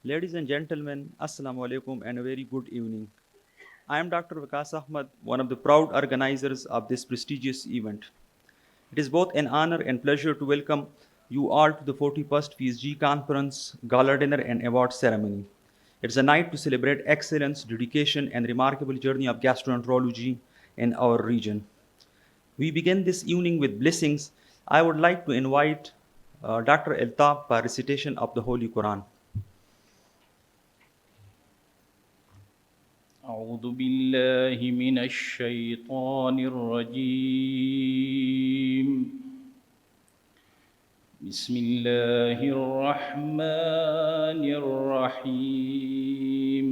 Ladies and gentlemen, Assalamu alaikum and a very good evening. I am Dr. Vikas Ahmad, one of the proud organizers of this prestigious event. It is both an honor and pleasure to welcome you all to the 41st PSG Conference, Gala Dinner and Award Ceremony. It is a night to celebrate excellence, dedication, and remarkable journey of gastroenterology in our region. We begin this evening with blessings. I would like to invite Dr. Eltab for recitation of the Holy Quran. أعوذ بالله من الشيطان الرجيم بسم الله الرحمن الرحيم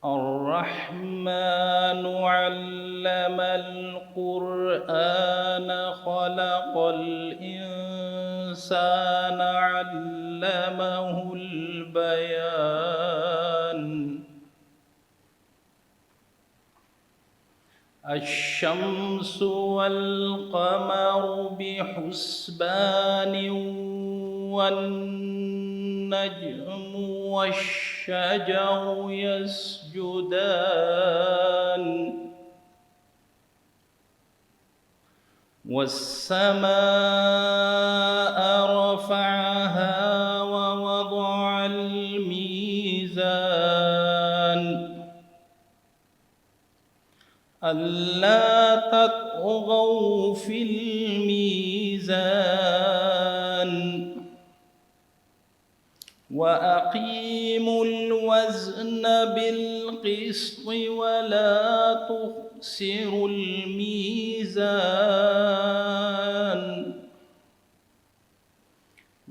الرحمن علم القرآن خلق الإنسان علمه البيان الشمس والقمر بحسبان والنجم والشجر يسجدان والسماء رفعها ووضع الميزان ألا تطغوا في الميزان وأقيموا الوزن بالقسط ولا تخسروا الميزان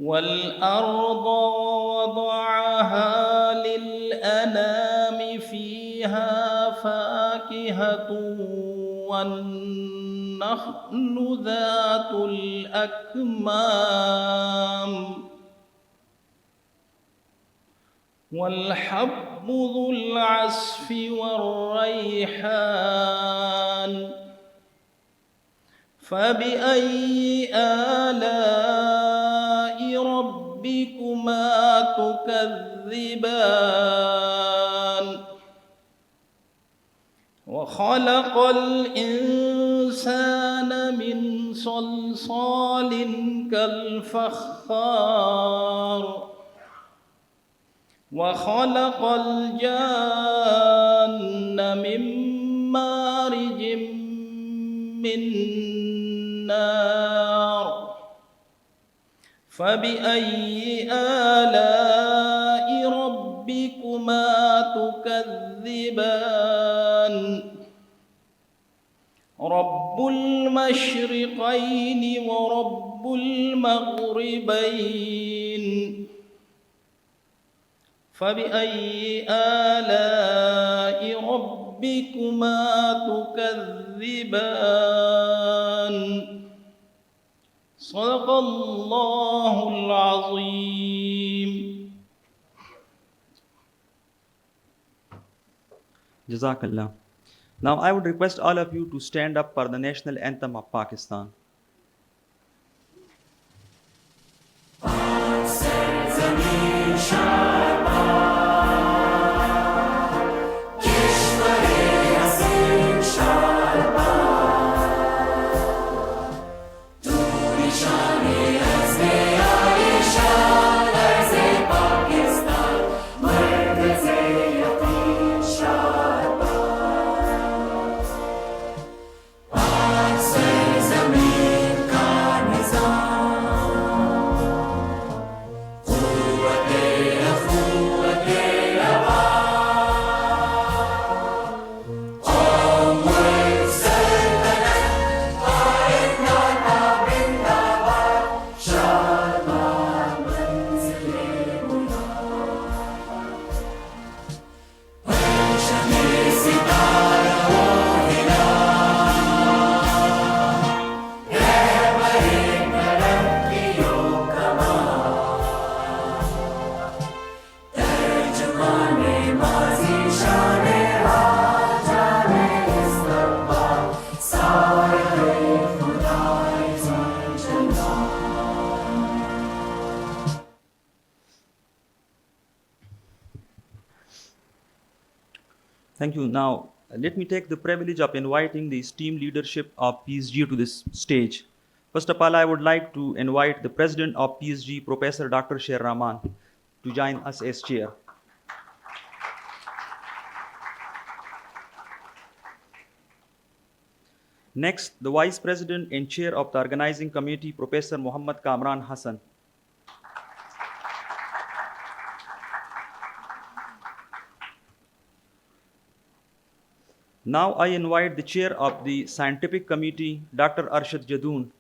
والأرض ووضعها للأنام فيها فاكهة والنخل ذات الأكمام والحب ذو العصف والريحان فبأي آلاء ربكما تكذبان وخلق الإنسان من صلصال كالفخار وخلق الجان من مارج من نار فبأي آلاء ربكما تكذبان رب المشرقين ورب المغربين فبأي آلاء ربكما تكذبان صدق الله العظيم. Jazakallah. Now I would request all of you to stand up for the national anthem of Pakistan. Zami Thank you. Now, let me take the privilege of inviting the esteemed leadership of PSG to this stage. First of all, I would like to invite the president of PSG, Professor Dr. Surmane, to join us as chair. Next, the vice president and chair of the organizing committee, Professor Muhammad Kamran Hassan. Now, I invite the chair of the scientific committee, Dr. Arshad Jadoon.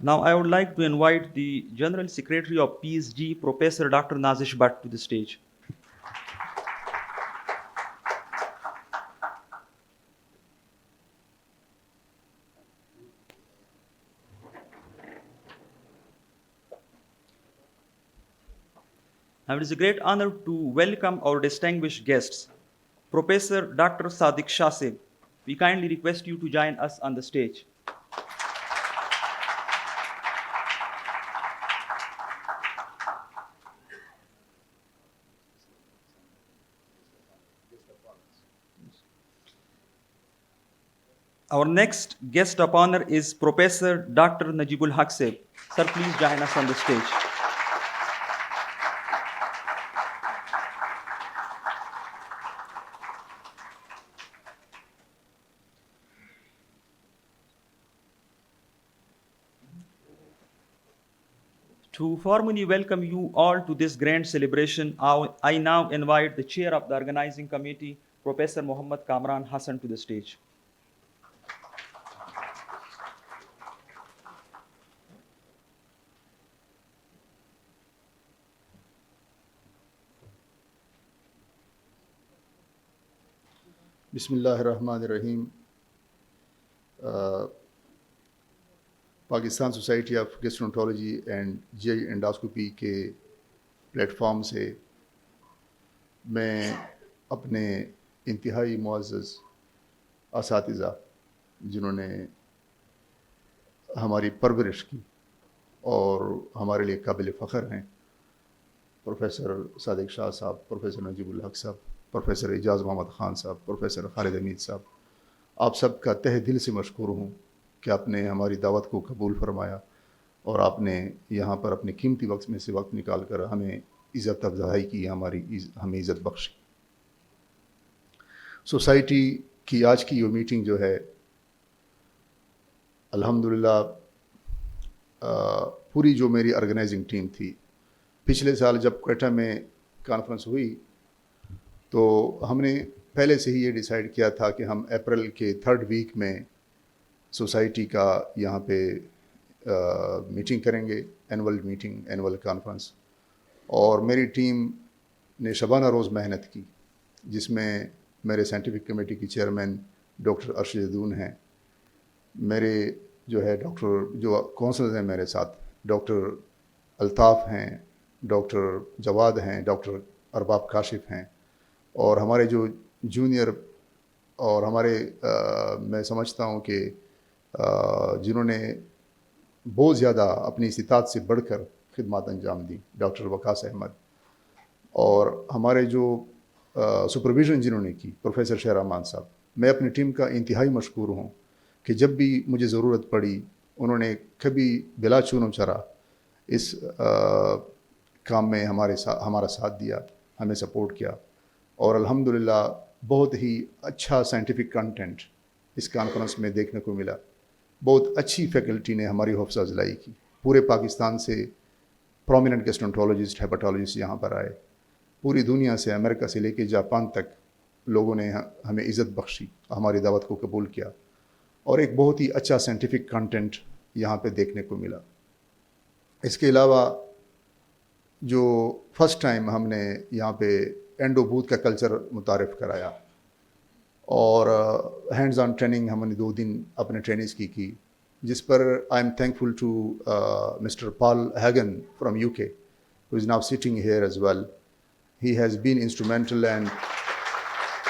Now, I would like to invite the General Secretary of PSG, Professor Dr. Nazish Bhatt, to the stage. Now, it is a great honor to welcome our distinguished guests, Professor Dr. Sadiq Shasib. We kindly request you to join us on the stage. Our next guest of honor is Professor Dr. Najibul Haq. Sir, please join us on the stage. To formally welcome you all to this grand celebration, I now invite the chair of the organizing committee, Professor Muhammad Kamran Hassan, to the stage. بسم اللہ الرحمن الرحیم. Pakistan society of گیسٹرونٹولوجی and جی آئی انڈاسکوپی کے plate form سے میں اپنے انتہائی معزز اساتذہ جنہوں نے ہماری پرورش کی اور ہمارے لیے قابل فخر ہیں، پروفیسر صادق شاہ صاحب، پروفیسر نجیب الحق صاحب، پروفیسر اعجاز محمد خان صاحب، پروفیسر خالد حمید صاحب، آپ سب کا تہ دل سے مشکور ہوں کہ آپ نے ہماری دعوت کو قبول فرمایا اور آپ نے یہاں پر اپنے قیمتی وقت میں سے وقت نکال کر ہمیں عزت افزائی کی، ہمیں عزت بخشی. سوسائٹی کی آج کی یہ میٹنگ جو ہے الحمدللہ پوری جو میری آرگنائزنگ ٹیم تھی، پچھلے سال جب کوئٹہ میں کانفرنس ہوئی تو ہم نے پہلے سے ہی یہ ڈیسائیڈ کیا تھا کہ ہم اپریل کے 3rd ویک میں سوسائٹی کا یہاں پہ میٹنگ کریں گے، اینول کانفرنس. اور میری ٹیم نے شبانہ روز محنت کی، جس میں میرے سائنٹیفک کمیٹی کی چیئرمین ڈاکٹر ارشد جدون ہیں، میرے جو ہے ڈاکٹر جو کونسلز ہیں میرے ساتھ، ڈاکٹر الطاف ہیں، ڈاکٹر جواد ہیں، ڈاکٹر ارباب کاشف ہیں، اور ہمارے جو جونیئر اور ہمارے میں سمجھتا ہوں کہ جنہوں نے بہت زیادہ اپنی استطاعت سے بڑھ کر خدمات انجام دی، ڈاکٹر وقاص احمد، اور ہمارے جو سپرویژن جنہوں نے کی، پروفیسر شہرمان صاحب. میں اپنی ٹیم کا انتہائی مشکور ہوں کہ جب بھی مجھے ضرورت پڑی انہوں نے کبھی بلا چون و چرا اس کام میں ہمارا ساتھ دیا، ہمیں سپورٹ کیا، اور الحمدللہ بہت ہی اچھا سائنٹیفک کنٹینٹ اس کانفرنس میں دیکھنے کو ملا. بہت اچھی فیکلٹی نے ہماری حوصلہ افزائی کی. پورے پاکستان سے پرومیننٹ گیسٹرونٹولوجسٹ، ہیپاٹالوجسٹ یہاں پر آئے، پوری دنیا سے، امریکہ سے لے کے جاپان تک لوگوں نے ہمیں عزت بخشی، ہماری دعوت کو قبول کیا، اور ایک بہت ہی اچھا سائنٹیفک کنٹینٹ یہاں پہ دیکھنے کو ملا. اس کے علاوہ جو فرسٹ ٹائم ہم نے یہاں پہ اینڈو بوتھ کا کلچر متعارف کرایا، اور ہینڈز آن ٹریننگ ہم نے 2 دن اپنے ٹرینرز کی جس پر I am thankful to mister Paul Hagen from UK who is now sitting here as well. He has been instrumental and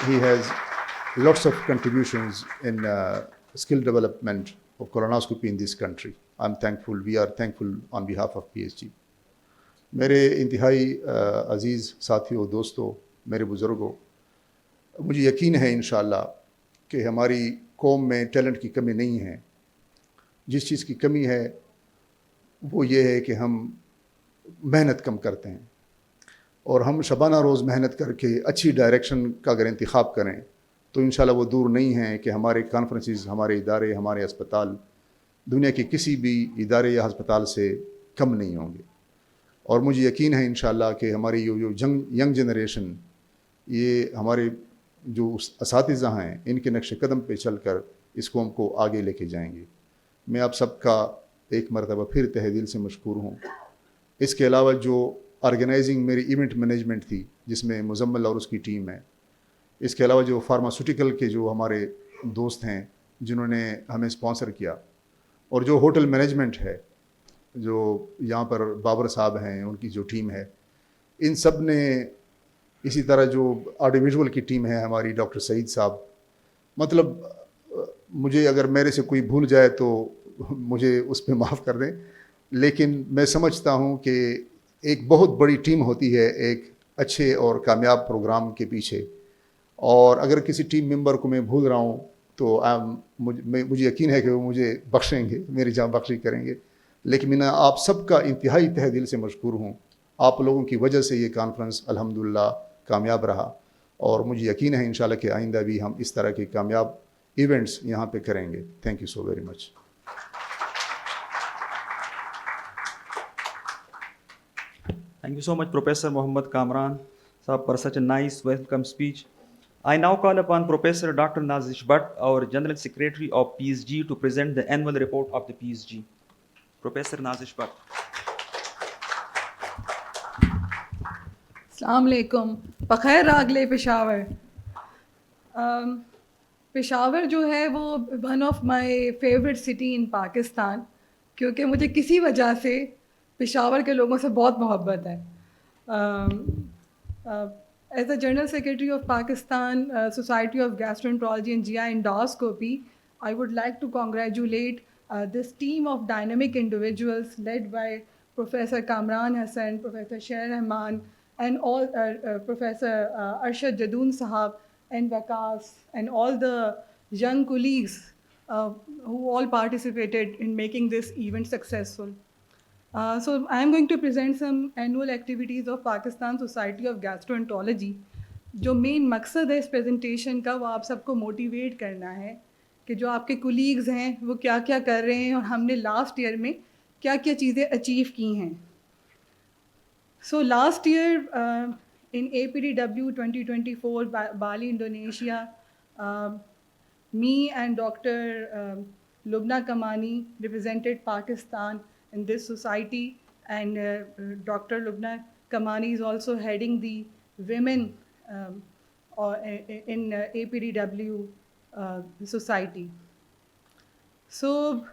he has lots of contributions in skill development of colonoscopy in this country. I'm thankful, we are thankful on behalf of PSG. میرے انتہائی عزیز ساتھیوں، دوستوں، میرے بزرگوں، مجھے یقین ہے انشاءاللہ کہ ہماری قوم میں ٹیلنٹ کی کمی نہیں ہے. جس چیز کی کمی ہے وہ یہ ہے کہ ہم محنت کم کرتے ہیں، اور ہم شبانہ روز محنت کر کے اچھی ڈائریکشن کا اگر انتخاب کریں تو انشاءاللہ وہ دور نہیں ہے کہ ہمارے کانفرنسز، ہمارے ادارے، ہمارے اسپتال دنیا کے کسی بھی ادارے یا ہسپتال سے کم نہیں ہوں گے. اور مجھے یقین ہے انشاءاللہ کہ ہماری جو ینگ جنریشن، یہ ہمارے جو اساتذہ ہیں، ان کے نقش قدم پہ چل کر اس قوم کو آگے لے کے جائیں گے. میں آپ سب کا ایک مرتبہ پھر تہ دل سے مشکور ہوں. اس کے علاوہ جو آرگنائزنگ میری ایونٹ مینجمنٹ تھی جس میں مزمل اور اس کی ٹیم ہے، اس کے علاوہ جو فارماسوٹیکل کے جو ہمارے دوست ہیں جنہوں نے ہمیں اسپانسر کیا، اور جو ہوٹل مینجمنٹ ہے، جو یہاں پر بابر صاحب ہیں، ان کی جو ٹیم ہے، ان سب نے، اسی طرح جو آڈیو ویژول کی ٹیم ہے ہماری، ڈاکٹر سعید صاحب، مطلب مجھے اگر میرے سے کوئی بھول جائے تو مجھے اس پہ معاف کر دیں، لیکن میں سمجھتا ہوں کہ ایک بہت بڑی ٹیم ہوتی ہے ایک اچھے اور کامیاب پروگرام کے پیچھے. اور اگر کسی ٹیم ممبر کو میں بھول رہا ہوں تو مجھے یقین ہے کہ وہ مجھے بخشیں گے، میری جان بخشی کریں گے. لیکن میں آپ سب کا انتہائی تہ دل سے مشکور ہوں. آپ لوگوں کی وجہ سے یہ کانفرنس الحمدللہ کامیاب رہا، اور مجھے یقین ہے انشاءاللہ کہ آئندہ بھی ہم اس طرح کے کامیاب ایونٹس یہاں پہ کریں گے. Thank you so very much. Thank you so much, Professor Mohammad Kamran Saab, for such a nice welcome speech. I now call upon Professor Dr. Nazish Bhatt, our General Secretary of PSG, to present the annual report of the PSG. Professor Nazish Bhatt. السلام علیکم. بخیر راگلے پشاور. پشاور جو ہے وہ one of my favourite city in Pakistan, کیونکہ مجھے کسی وجہ سے پشاور کے لوگوں سے بہت محبت ہے. As a general secretary of Pakistan society of gastroenterology and GI endoscopy, I would like to congratulate this team of dynamic individuals led by Professor Kamran Hassan, Professor Sher Rahman, and all Professor Arshad Jadoon Sahab and Vakas and all the young colleagues who all participated in making this event successful. So I am going to present some annual activities of Pakistan Society of Gastroenterology. جو مین مقصد ہے اس presentation کا وہ آپ سب کو motivate کرنا ہے کہ جو آپ کے کولیگز ہیں وہ کیا کیا کر رہے ہیں اور ہم نے لاسٹ ایئر میں کیا کیا چیزیں اچیو کی ہیں. So last year in APDW 2024 Bali, Indonesia, me and Dr. Lubna Kamani represented Pakistan in this society, and Dr. Lubna Kamani is also heading the women in APDW society. So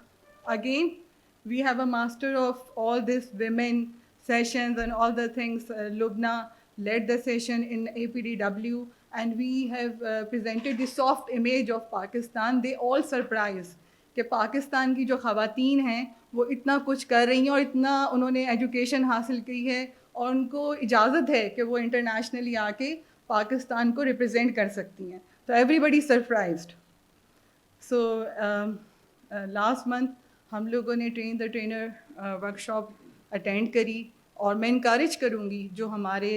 again, we have a master of all these women sessions and all the things. Lubna led the session in APDW, and we have presented the soft image of Pakistan. They all surprised کہ پاکستان کی جو خواتین ہیں وہ اتنا کچھ کر رہی ہیں اور اتنا انہوں نے ایجوکیشن حاصل کی ہے اور ان کو اجازت ہے کہ وہ انٹرنیشنلی آ کے پاکستان کو ریپرزینٹ کر سکتی ہیں. تو ایوری بڈی سرپرائزڈ. سو لاسٹ منتھ ہم لوگوں نے train the trainer work shop attend کری, اور میں انکریج کروں گی جو ہمارے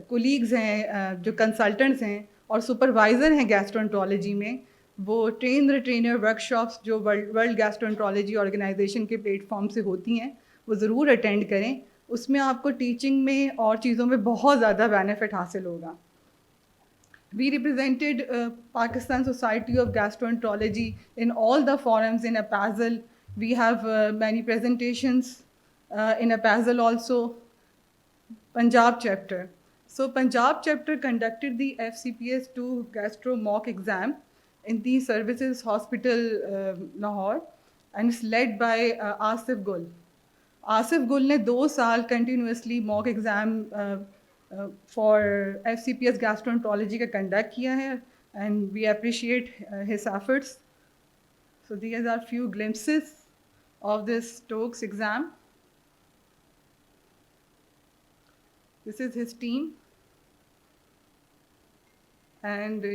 کولیگز ہیں, جو کنسلٹنٹس ہیں اور سپروائزر ہیں گیسٹرونٹرالوجی میں, وہ train the trainer work shops جو ورلڈ گیسٹرونٹرالوجی آرگنائزیشن کے پلیٹ فارم سے ہوتی ہیں وہ ضرور اٹینڈ کریں. اس میں آپ کو ٹیچنگ میں اور چیزوں میں بہت زیادہ بینیفٹ حاصل ہوگا. We represented Pakistan Society of Gastroenterology in all the forums in APASL. We have many presentations in APASL also, Punjab chapter. So Punjab chapter conducted the FCPS 2 gastro mock exam in the Services Hospital, Lahore, and it's led by Asif Gul. Asif Gul نے 2 سال continuously mock exam for FCPS gastroenterology کا conduct کیا ہے and we appreciate his efforts. So these are few glimpses of this Stokes exam. This is his team. And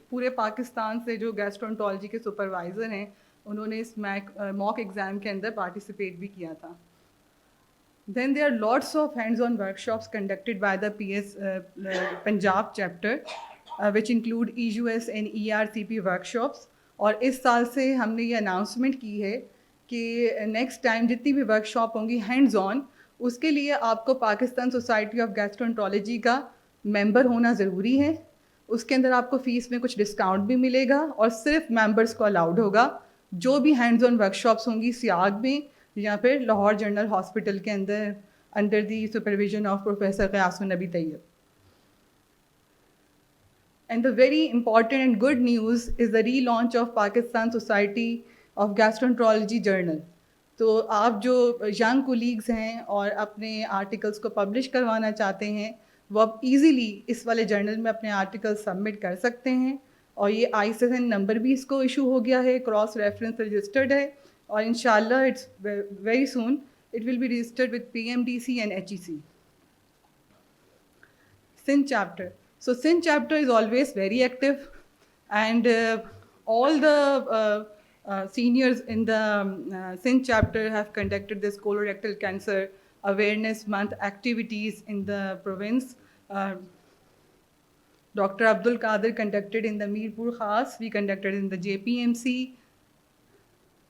پورے پاکستان سے جو گیسٹرونٹالوجی کے supervisor ہیں انہوں نے اس موک ایگزام کے اندر پارٹیسپیٹ بھی کیا تھا. Then there are lots of hands on workshops conducted by the Punjab chapter which include EUS and ERCP workshops. اور اس سال سے ہم نے یہ اناؤنسمنٹ کی ہے کہ نیکسٹ ٹائم جتنی بھی ورک شاپ ہوں گی ہینڈز آن, اس کے لیے آپ کو پاکستان سوسائٹی آف گیسٹرونٹالوجی کا ممبر ہونا ضروری ہے. اس کے اندر آپ کو فیس میں کچھ ڈسکاؤنٹ بھی ملے گا اور صرف ممبرس کو الاؤڈ ہوگا. جو بھی ہینڈز آن ورک شاپس ہوں گی سیاگ میں یا پھر لاہور جنرل ہاسپٹل کے اندر under the supervision of professor Qiyas Alnabi Tayyip. And the very important and good news is the relaunch of Pakistan Society of Gastroenterology Journal. تو آپ جو ینگ کولیگز ہیں اور اپنے آرٹیکلس کو پبلش کروانا چاہتے ہیں وہ اب ایزیلی اس والے جرنل میں اپنے آرٹیکل سبمٹ کر سکتے ہیں. اور یہ ISSN نمبر بھی اس کو ایشو ہو گیا ہے, کراس ریفرنس رجسٹرڈ ہے, اور انشاءاللہ it's very soon it will be registered with PMDC and HEC. Sindh chapter. So Sindh chapter is always very active, and all the seniors in the Sindh chapter have conducted this colorectal cancer awareness month activities in the province. Dr. Abdul Qadir conducted in the Mirpur Khas, we conducted in the JPMC.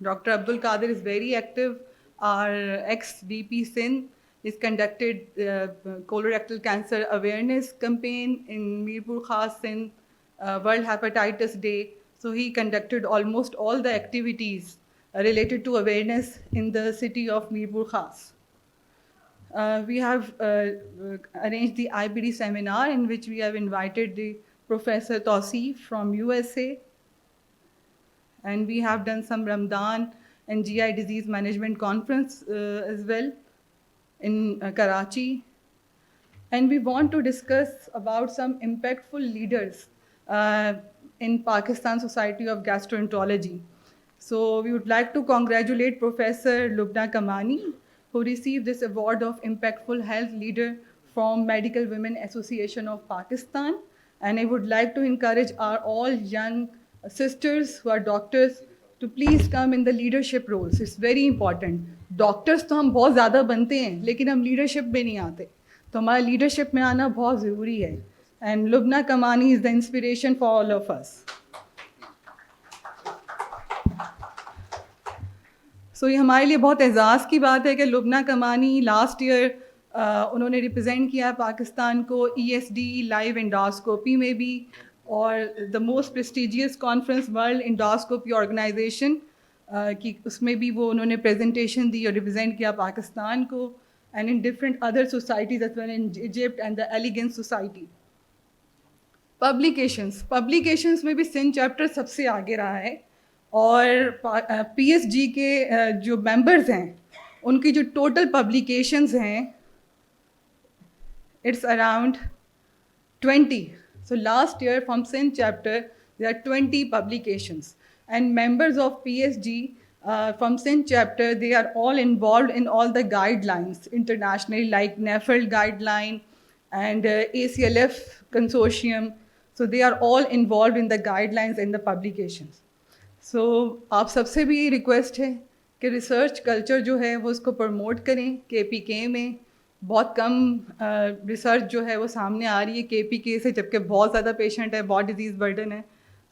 Dr. Abdul Qadir is very active. Our ex-VP Sindh is conducted colorectal cancer awareness campaign in Mirpur Khas Sindh, World Hepatitis Day. So he conducted almost all the activities related to awareness in the city of Mirpur Khas. We have arranged the IBD seminar in which we have invited the Professor Tausif from USA. And we have done some Ramadan and GI disease management conference as well in Karachi. And we want to discuss about some impactful leaders in Pakistan Society of Gastroenterology. So we would like to congratulate Professor Lubna Kamani, who received this award of Impactful Health Leader from Medical Women Association of Pakistan. And I would like to encourage our all young sisters who are doctors to please come in the leadership roles. It's very important. Doctors تو ہم بہت زیادہ بنتے ہیں لیکن ہم leadership میں نہیں آتے, تو ہمارا لیڈرشپ میں آنا بہت ضروری ہے. And Lubna Kamani is the inspiration for all of us. So یہ ہمارے لیے بہت اعزاز کی بات ہے کہ لبنہ کمانی لاسٹ ایئر انہوں نے ریپرزینٹ کیا پاکستان کو ESD لائیو انڈاسکوپی میں بھی, اور the most prestigious conference World Endoscopy Organization کہ اس میں بھی وہ انہوں نے پریزنٹیشن دی اور ریپرزینٹ کیا پاکستان کو, and in different other societies as well in Egypt and the elegance society. Publications میں بھی سندھ چیپٹر سب سے آگے رہا ہے, اور PSG کے جو ممبرز ہیں ان کی جو ٹوٹل پبلیکیشنز ہیں it's around 20. So last year from Sindh chapter there are 20 publications, and members of PSG from Sindh chapter, they are all involved in all the guidelines internationally, like NAFLD guideline and ACLF consortium. So they are all involved in the guidelines and the publications. So آپ سب سے بھی request ہے کہ research culture جو ہے وہ اس کو promote کریں. KPK میں بہت کم ریسرچ جو ہے وہ سامنے آ رہی ہے KPK سے, جبکہ بہت زیادہ پیشنٹ ہے, بہت ڈیزیز برڈن ہے.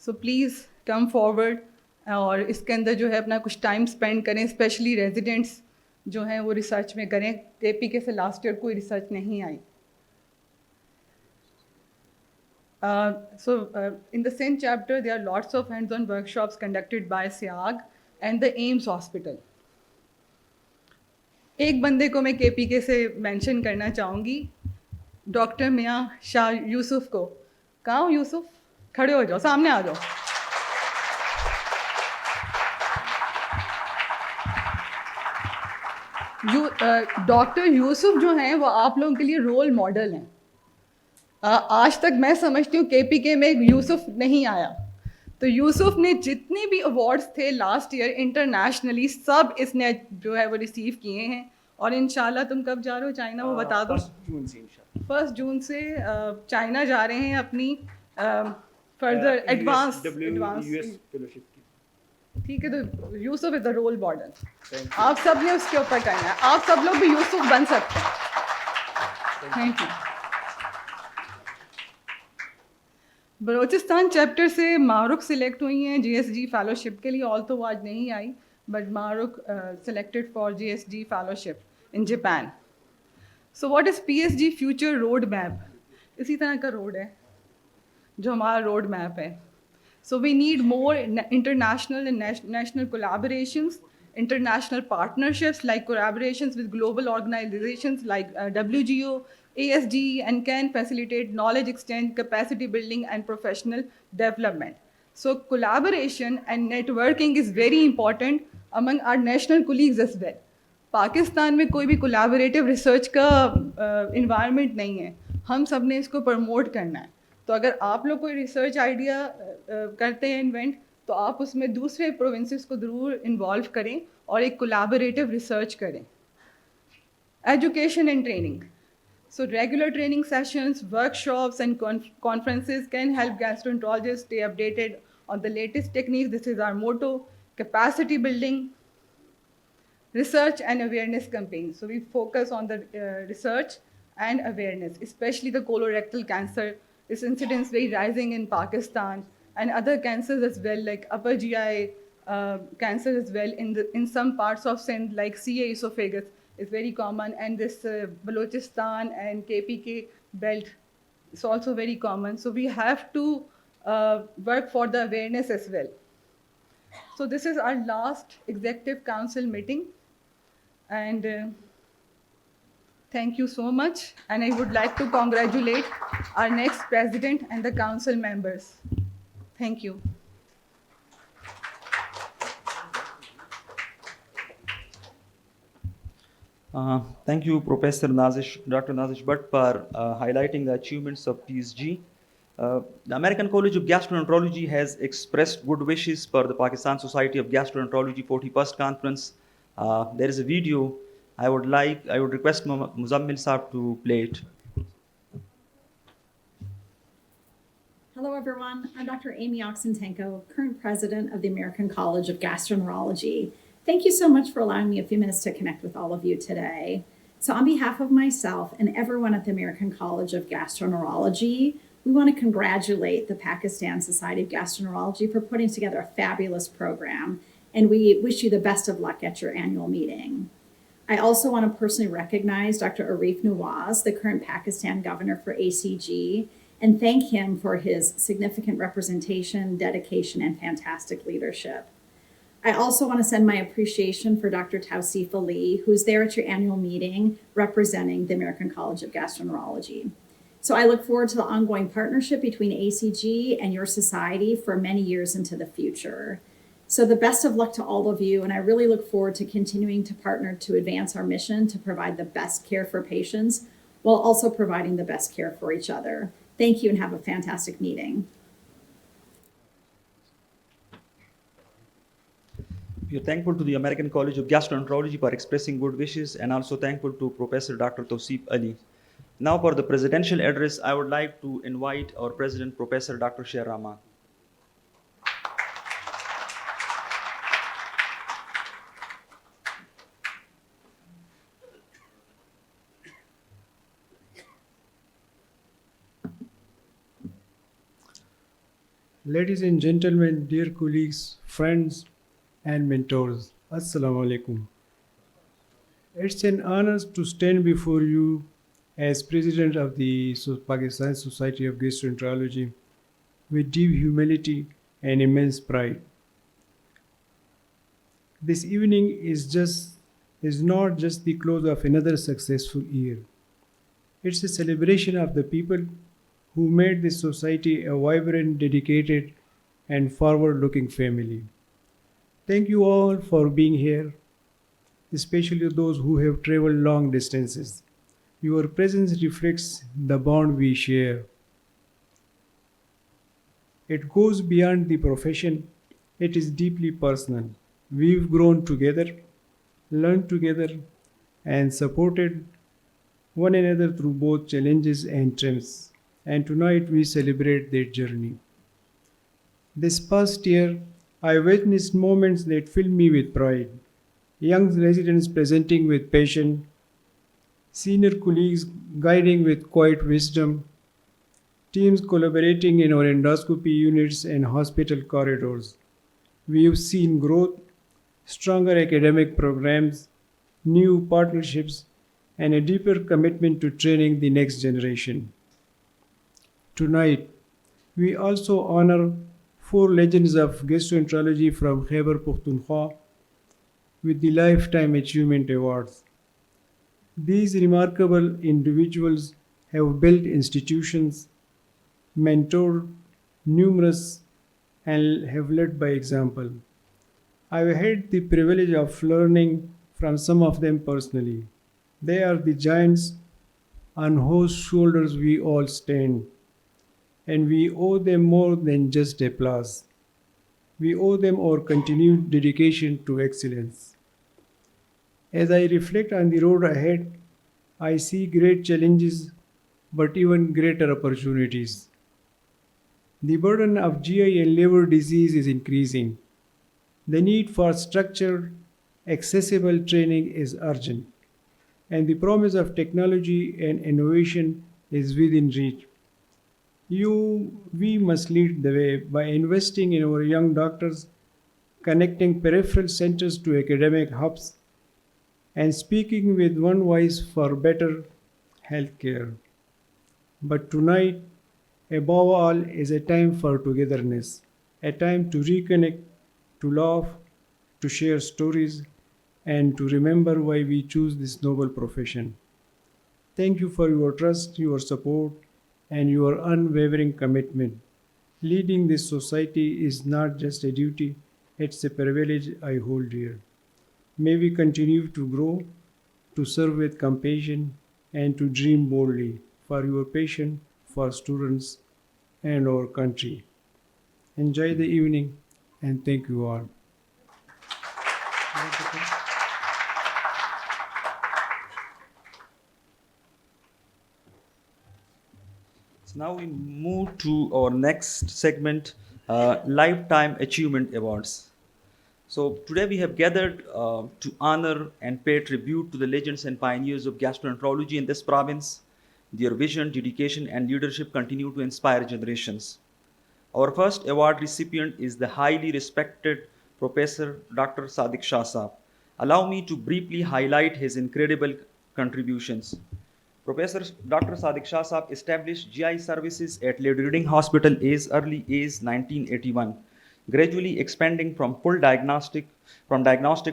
سو پلیز کم فارورڈ اور اس کے اندر جو ہے اپنا کچھ ٹائم اسپینڈ کریں, اسپیشلی ریزیڈنٹس جو ہیں وہ ریسرچ میں کریں. KPK سے لاسٹ ایئر کوئی ریسرچ نہیں آئی. So in the Sindh chapter there are lots of hands-on workshops conducted by SIAG and the AIMS hospital. ایک بندے کو میں KPK سے مینشن کرنا چاہوں گی, डॉक्टर मियाँ शाह यूसुफ को। कहाँ हो यूसुफ? खड़े हो जाओ, सामने आ जाओ। डॉक्टर यूसुफ जो हैं वो आप लोगों के लिए रोल मॉडल हैं। आज तक मैं समझती हूँ केपीके में यूसुफ नहीं आया। तो यूसुफ ने जितने भी अवार्ड्स थे लास्ट ईयर इंटरनेशनली सब इसने जो है वो रिसीव किए हैं। और इंशाल्लाह तुम कब जा रहे हो चाइना वो बता दो। 1 जून से इंशाल्लाह। 1 जून से चाइना जा रहे हैं अपनी फर्दर एडवांस यूएस फेलोशिप की। ठीक है, तो Yusuf is the role model. आप सब ने उसके ऊपर करना है, आप सब लोग भी यूसुफ बन सकते हैं। Thank you. बलूचिस्तान चैप्टर से मारुख सिलेक्ट हुई हैं जीएसजी फेलोशिप के लिए। ऑल तो वो आज नहीं आई, but Mahrukh selected for GSG fellowship in Japan. So what is PSG future road map? इसी तरह का रोड है जो हमारा रोड मैप है। So we need more international and national collaborations, international partnerships like collaborations with global organizations like WGO, ASD, and can facilitate knowledge exchange, capacity building, and professional development. So collaboration and networking is very important among our national colleagues as well. Pakistan में कोई भी collaborative research का environment नहीं है, हम सब ने इसको प्रमोट करना है। तो अगर आप लोग कोई रिसर्च आइडिया करते हैं इन्वेंट, तो आप उसमें दूसरे प्रोविंसेस को ज़रूर इन्वॉल्व करें और एक कोलैबोरेटिव रिसर्च करें। Education and training, so regular training sessions, workshops, and conferences can help gastroenterologists stay updated on the latest techniques. This is our motto: capacity building, research, and awareness campaigns. So we focus on the research and awareness, especially the colorectal cancer. This incidence very rising in Pakistan, and other cancers as well, like upper GI cancer as well in some parts of Sindh, like CA esophagus is very common, and this Balochistan and KPK belt is also very common. So we have to work for the awareness as well. So this is our last executive council meeting, and thank you so much. And I would like to congratulate our next president and the council members. Thank you. Thank you, Professor Nazish, Dr. Nazish Bhatt, for highlighting the achievements of PSG. The American College of Gastroenterology has expressed good wishes for the Pakistan Society of Gastroenterology 41st Conference. There is a video. I would request Muzammil Saab to play it. Hello, everyone. I'm Dr. Amy Oxentenko, current president of the American College of Gastroenterology. Thank you so much for allowing me a few minutes to connect with all of you today. So on behalf of myself and everyone at the American College of Gastroenterology, we want to congratulate the Pakistan Society of Gastroenterology for putting together a fabulous program, and we wish you the best of luck at your annual meeting. I also want to personally recognize Dr. Arif Nawaz, the current Pakistan governor for ACG, and thank him for his significant representation, dedication, and fantastic leadership. I also want to send my appreciation for Dr. Tausif Ali, who's there at your annual meeting representing the American College of Gastroenterology. So I look forward to the ongoing partnership between ACG and your society for many years into the future. So the best of luck to all of you, and I really look forward to continuing to partner to advance our mission to provide the best care for patients while also providing the best care for each other. Thank you and have a fantastic meeting. We are thankful to the American College of Gastroenterology for expressing good wishes, and also thankful to Professor Dr. Tausif Ali. Now for the presidential address, I would like to invite our President, Professor Dr. Sher Rahman. Ladies and gentlemen, dear colleagues, friends, and mentors, Assalamu alaikum. It's an honor to stand before you as President of the Pakistan Society of Gastroenterology with deep humility and immense pride. This evening is not just the close of another successful year. It's a celebration of the people who made this society a vibrant, dedicated, and forward looking family. Thank you all for being here, especially those who have traveled long distances. Your presence reflects the bond we share. It goes beyond the profession, it is deeply personal. We've grown together, learned together, and supported one another through both challenges and triumphs. And tonight we celebrate that journey. This past year, I witnessed moments that filled me with pride. Young residents presenting with passion, senior colleagues guiding with quiet wisdom, teams collaborating in our endoscopy units and hospital corridors. We have seen growth, stronger academic programs, new partnerships, and a deeper commitment to training the next generation. Tonight, we also honor four legends of gastroenterology from Khyber Pakhtunkhwa with the Lifetime Achievement Awards. These remarkable individuals have built institutions, mentored numerous, and have led by example. I've had the privilege of learning from some of them personally. They are the giants on whose shoulders we all stand, and we owe them more than just applause. We owe them our continued dedication to excellence. As I reflect on the road ahead, I see great challenges but even greater opportunities. The burden of GI and liver disease is increasing. The need for structured, accessible training is urgent, and the promise of technology and innovation is within reach. We must lead the way by investing in our young doctors, connecting peripheral centers to academic hubs, and speaking with one voice for better healthcare. But tonight, above all, is a time for togetherness, a time to reconnect, to laugh, to share stories, and to remember why we choose this noble profession. Thank you for your trust, your support, and your unwavering commitment. Leading this society is not just a duty, it's a privilege I hold dear. May we continue to grow, to serve with compassion, and to dream boldly for your patient, for students, and our country. Enjoy the evening, and thank you all. So now we move to our next segment, Lifetime Achievement Awards. So today we have gathered to honor and pay tribute to the legends and pioneers of gastroenterology in this province. Their vision, dedication, and leadership continue to inspire generations. Our first award recipient is the highly respected Professor Dr. Sadiq Shah Saab. Allow me to briefly highlight his incredible contributions. Professor Dr. Sadiq Shah Saab established GI services at Lady Reading Hospital as early as 1981, gradually expanding from diagnostic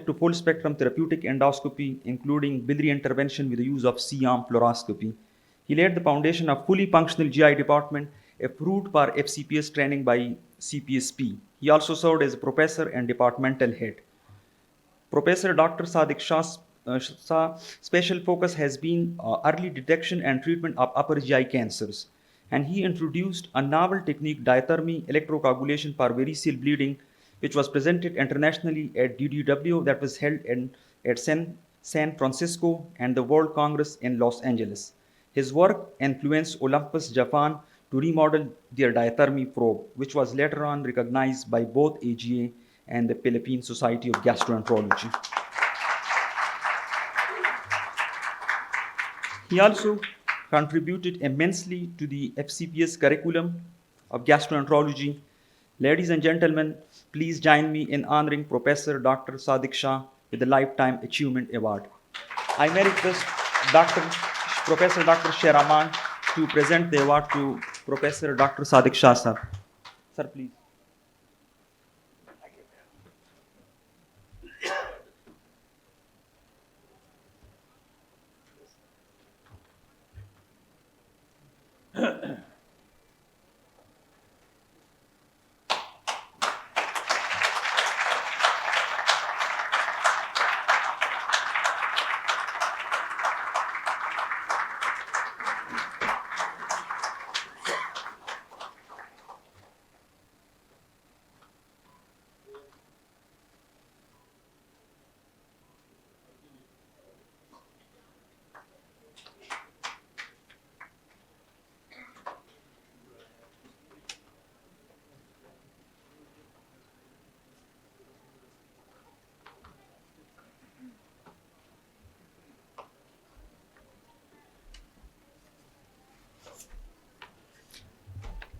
to full spectrum therapeutic endoscopy, including biliary intervention with the use of C-arm fluoroscopy. He laid the foundation of fully functional GI department, approved for FCPS training by CPSP. He also served as a professor and departmental head. Professor Dr. Sadiq Shah's special focus has been early detection and treatment of upper GI cancers. And he introduced a novel technique, diathermy electrocoagulation for variceal bleeding, which was presented internationally at DDW that was held at San Francisco and the World Congress in Los Angeles. His work influenced Olympus Japan to remodel their diathermy probe, which was later on recognized by both AGA and the Philippine Society of Gastroenterology. He also contributed immensely to the FCPS curriculum of gastroenterology. Ladies and gentlemen, please join me in honoring Professor Dr. Sadiq Shah with the Lifetime Achievement Award. I may request Professor Dr. Sheraman to present the award to Professor Dr. Sadiq Shah sir. Sir, please.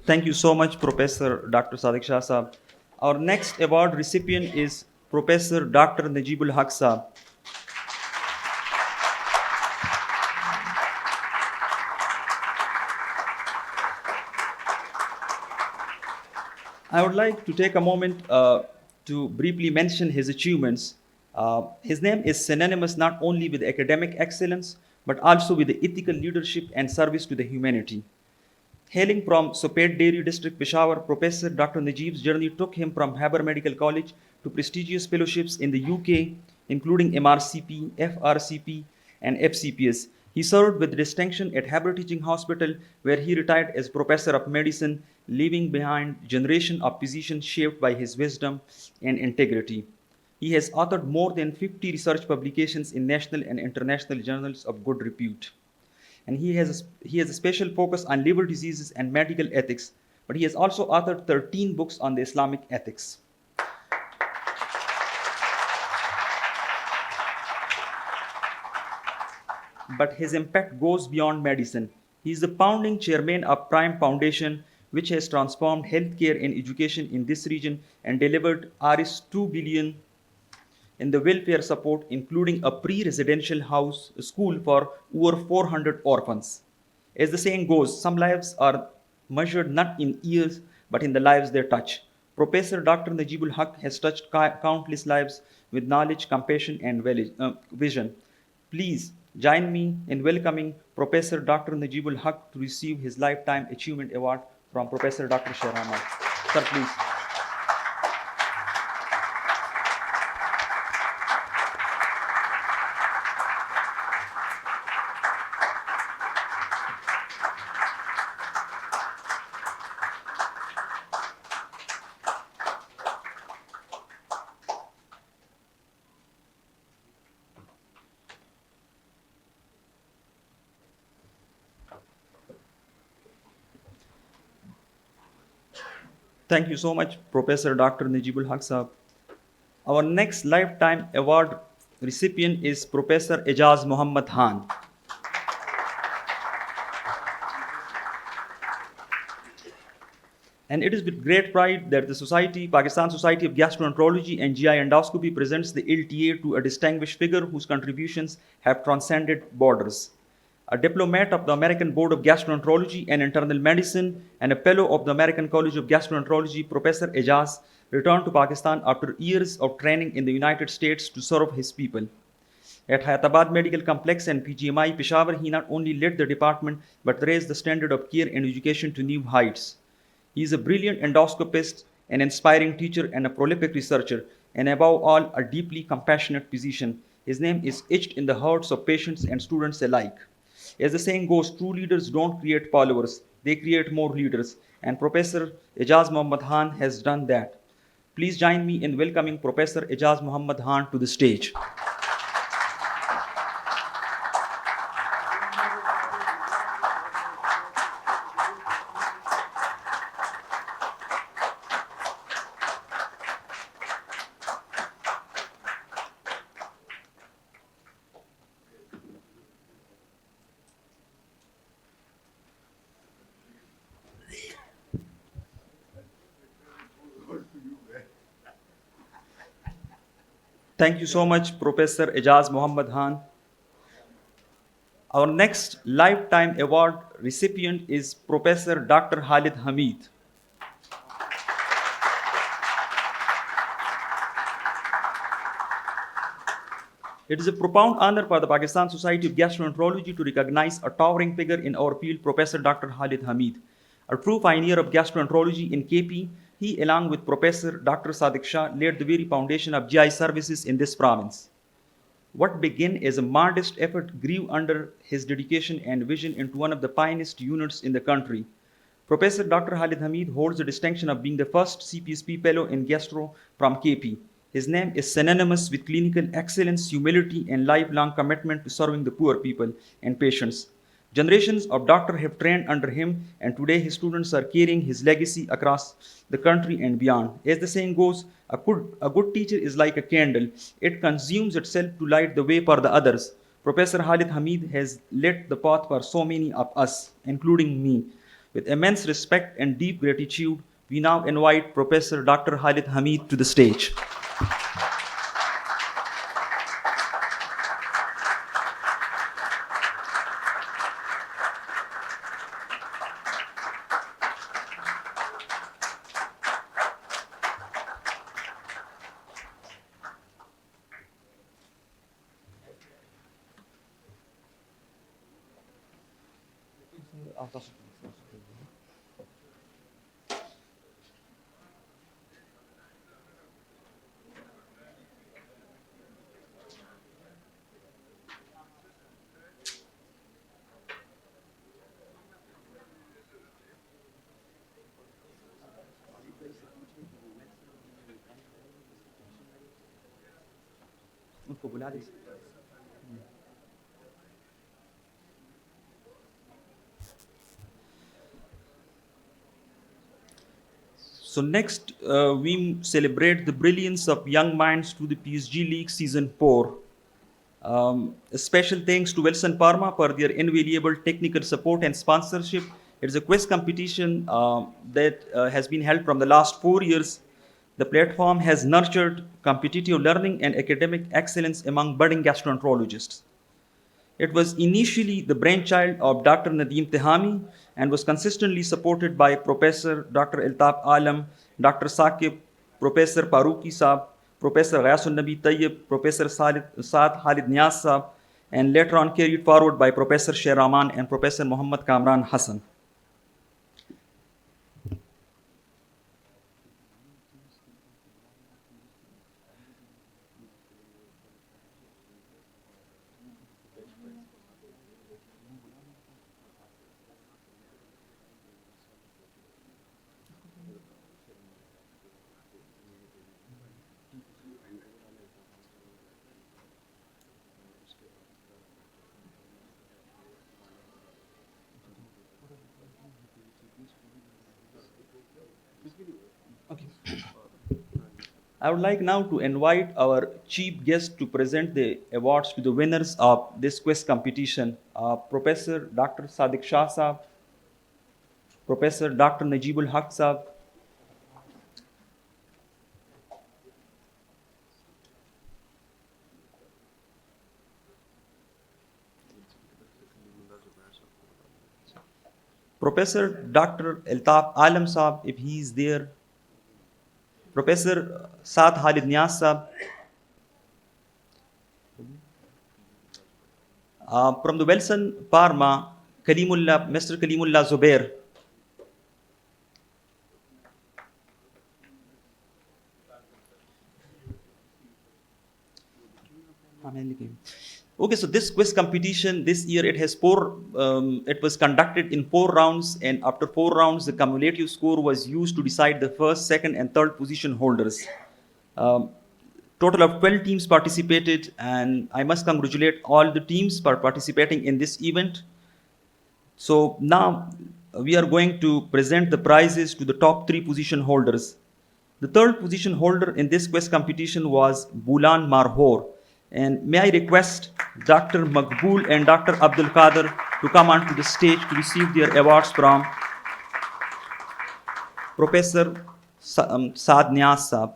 Thank you so much, Professor Dr. Sadiq Shah Saab. Our next award recipient is Professor Dr. Najibul Haq Saab. I would like to take a moment to briefly mention his achievements. His name is synonymous not only with academic excellence, but also with the ethical leadership and service to the humanity. Hailing from Sopet Dairy District, Peshawar, Professor Dr. Najib's journey took him from Haber Medical College to prestigious fellowships in the UK, including MRCP, FRCP, and FCPS. He served with distinction at Haber Teaching Hospital, where he retired as Professor of Medicine, leaving behind a generation of physicians shaped by his wisdom and integrity. He has authored more than 50 research publications in national and international journals of good repute. And he has a special focus on liver diseases and medical ethics, but he has also authored 13 books on the Islamic ethics. But his impact goes beyond medicine. He is the founding chairman of Prime Foundation, which has transformed healthcare and education in this region and delivered Rs 2 billion in the welfare support, including a pre-residential house school for over 400 orphans. As the saying goes, some lives are measured not in years, but in the lives they touch. Professor Dr. Najibul Haq has touched countless lives with knowledge, compassion, and vision. Please join me in welcoming Professor Dr. Najibul Haq to receive his Lifetime Achievement Award from Professor Dr. Surmane. Sir, please. Thank you so much, Professor Dr. Najibul Haq Saab. Our next Lifetime Award recipient is Professor Ejaz Muhammad Khan. And it is with great pride that the Pakistan Society of Gastroenterology and GI Endoscopy presents the LTA to a distinguished figure whose contributions have transcended borders. A diplomat of the American Board of Gastroenterology and Internal Medicine and a fellow of the American College of Gastroenterology, Professor Ejaz returned to Pakistan after years of training in the United States to serve his people. At Hyderabad Medical Complex and PGMI Peshawar, he not only led the department but raised the standard of care and education to new heights. He is a brilliant endoscopist, an inspiring teacher, and a prolific researcher, and above all, a deeply compassionate physician. His name is etched in the hearts of patients and students alike. As the saying goes, true leaders don't create followers, they create more leaders. And Professor Ejaz Muhammad Khan has done that. Please join me in welcoming Professor Ejaz Muhammad Khan to the stage. Thank you so much, Professor Ejaz Muhammad Khan. Our next Lifetime Award recipient is Professor Dr. Khalid Hamid. It is a profound honor for the Pakistan Society of Gastroenterology to recognize a towering figure in our field, Professor Dr. Khalid Hamid. A true pioneer of gastroenterology in KP, he, along with Professor Dr. Sadiq Shah, laid the very foundation of GI services in this province. What began as a modest effort grew under his dedication and vision into one of the finest units in the country. Professor Dr. Khalid Hamid holds the distinction of being the first CPSP fellow in gastro from KP. His name is synonymous with clinical excellence, humility, and lifelong commitment to serving the poor people and patients. Generations of doctors have trained under him, and today his students are carrying his legacy across the country and beyond. As the saying goes, a good teacher is like a candle. It consumes itself to light the way for the others. Professor Khalid Hamid has lit the path for so many of us, including me. With immense respect and deep gratitude, we now invite Professor Dr. Khalid Hamid to the stage. So next, we celebrate the brilliance of young minds to the PSG League Season 4. A special thanks to Wilson Parma for their invaluable technical support and sponsorship. It's a quiz competition that has been held from the last 4 years. The platform has nurtured competitive learning and academic excellence among budding gastroenterologists. It was initially the brainchild of Dr. Nadeem Tehami and was consistently supported by Professor Dr. Iltaf Alam, Dr. Saqib, Professor Paruki Saab, Professor Ghayasul Nabi Tayyib, Professor Saad Khalid Niyaz Saab, and later on carried forward by Professor Sher and Professor Muhammad Kamran Hassan. I would like now to invite our chief guest to present the awards to the winners of this quiz competition. Professor Dr. Sadiq Shah Saab, Professor Dr. Najibul Haq Saab, Professor Dr. Iltaf Alam Saab, if he is there, Professor Saad Khalid Niyaz Saab, from the Wilson Parma, Mr. Kalimullah Zubair, Okay, so this quiz competition this year it has it was conducted in 4 rounds, and after 4 rounds, the cumulative score was used to decide the first, second, and third position holders. Total of 12 teams participated, and I must congratulate all the teams for participating in this event. So now we are going to present the prizes to the top 3 position holders. The third position holder in this quiz competition was Bulan Marhor. And may I request Dr. Makbul and Dr. Abdul Qadir to come onto the stage to receive their awards from Professor Saad Niyaz Saab.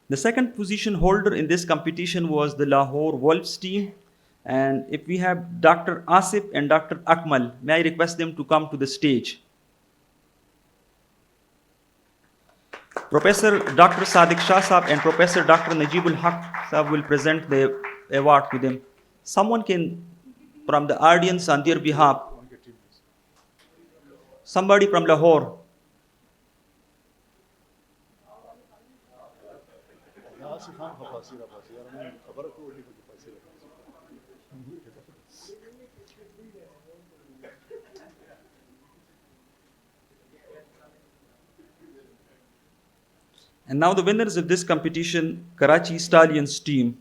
The second position holder in this competition was the Lahore Wolves team. And if we have Dr. Asif and Dr. Akmal, may I request them to come to the stage. Professor Dr. Sadiq Shah Saab and Professor Dr. Najibul Haq Saab will present the award to them. Someone can, from the audience on their behalf, somebody from Lahore. And now the winners of this competition, Karachi Stallions team,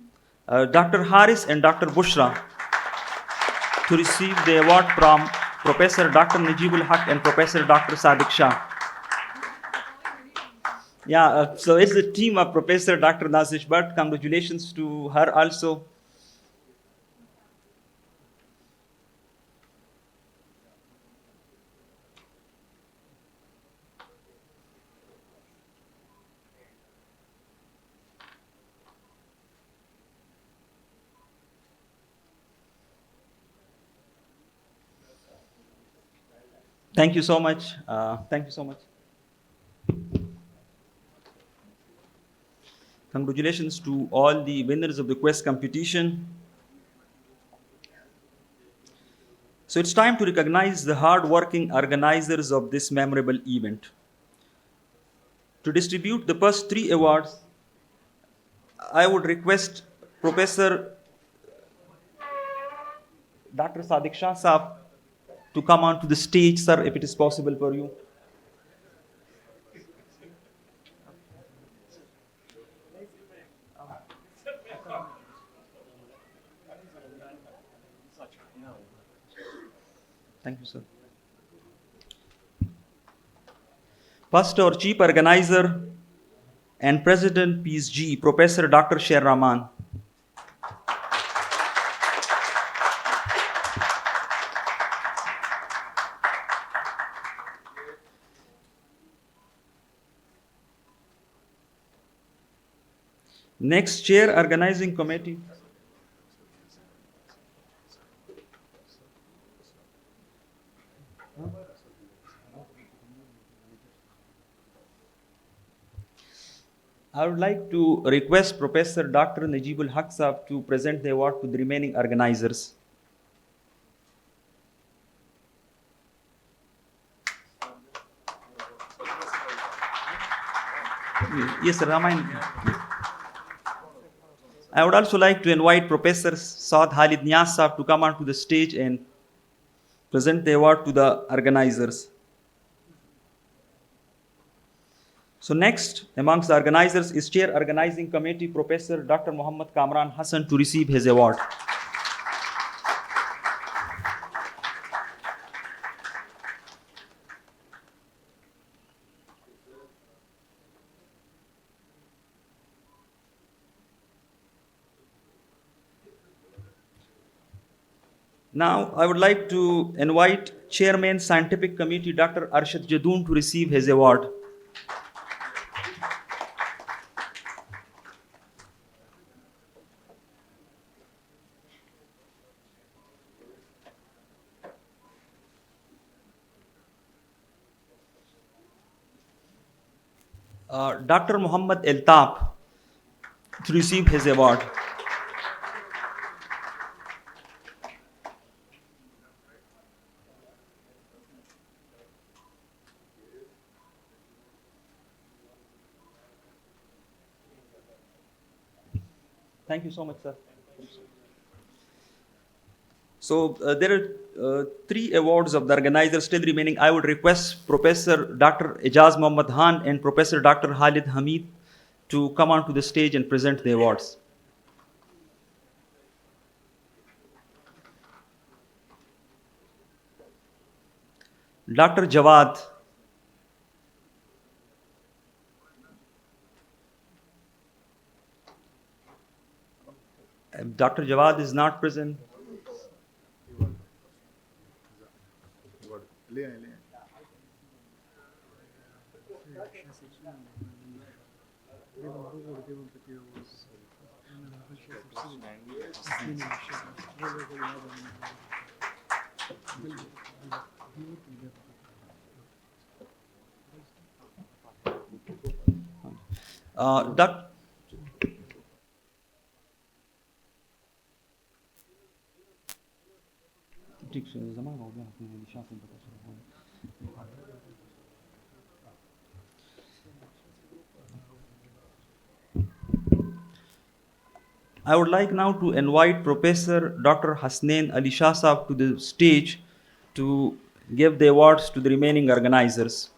Dr. Haris and Dr. Bushra, to receive the award from Professor Dr. Najibul Haq and Professor Dr. Sadiq Shah. Yeah, so it's the team of Professor Dr. Nazish Bhatt. Congratulations to her also. Thank you so much. Thank you so much. Congratulations to all the winners of the quest competition. So it's time to recognize the hard-working organizers of this memorable event. To distribute the first three awards, I would request Professor Dr. Sadiq Shah Saab to come onto the stage, sir, if it is possible for you. Thank you, sir. First, our chief organizer and President PSG, Professor Dr. Sher Rahman. Next, chair organizing committee. I would like to request Professor Dr. Najibul Haq Saab to present the award to the remaining organizers. Yes, sir, Ramayan. I would also like to invite Professor Saad Khalid Niaz Saab to come onto the stage and present the award to the organizers. So next, amongst the organizers is Chair Organizing Committee, Professor Dr. Muhammad Kamran Hassan, to receive his award. Now, I would like to invite Chairman Scientific Committee, Dr. Arshad Jadoon, to receive his award. Dr. Muhammad Eltaf to receive his award. Thank you so much, sir. So there are three awards of the organizers still remaining. I would request Professor Dr. Ijaz Muhammad Khan and Professor Dr. Khalid Hamid to come onto the stage and present the awards. Dr. Jawad. Dr. Jawad is not present. Dr. I would like now to invite Professor Dr. Hasnain Ali Shah Saab to the stage to give the awards to the remaining organizers.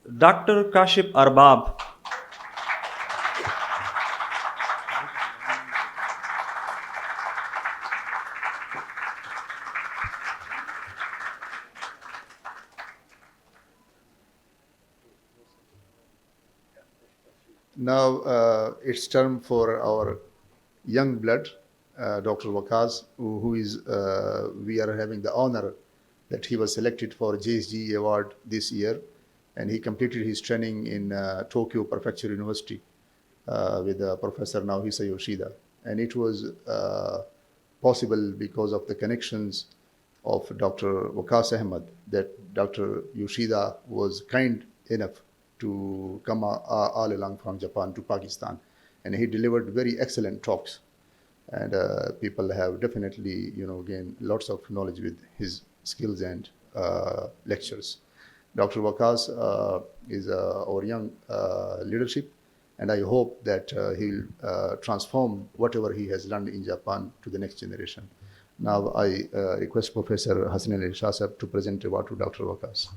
Dr. Kashif Arbab. Now it's time for our young blood, Dr. Waqas, who is, we are having the honor that he was selected for JSG award this year, and he completed his training in Tokyo Prefecture University with Professor Naohisa Yoshida. And it was possible because of the connections of Dr. Waqas Ahmad, that Dr. Yoshida was kind enough to come all along from Japan to Pakistan. And he delivered very excellent talks. And people have definitely, gained lots of knowledge with his skills and lectures. Dr. Waqas is our young leadership, and I hope that he'll transform whatever he has learned in Japan to the next generation. Now I request Professor Hassan Ali Shah Sahab to present the award to Dr. Waqas.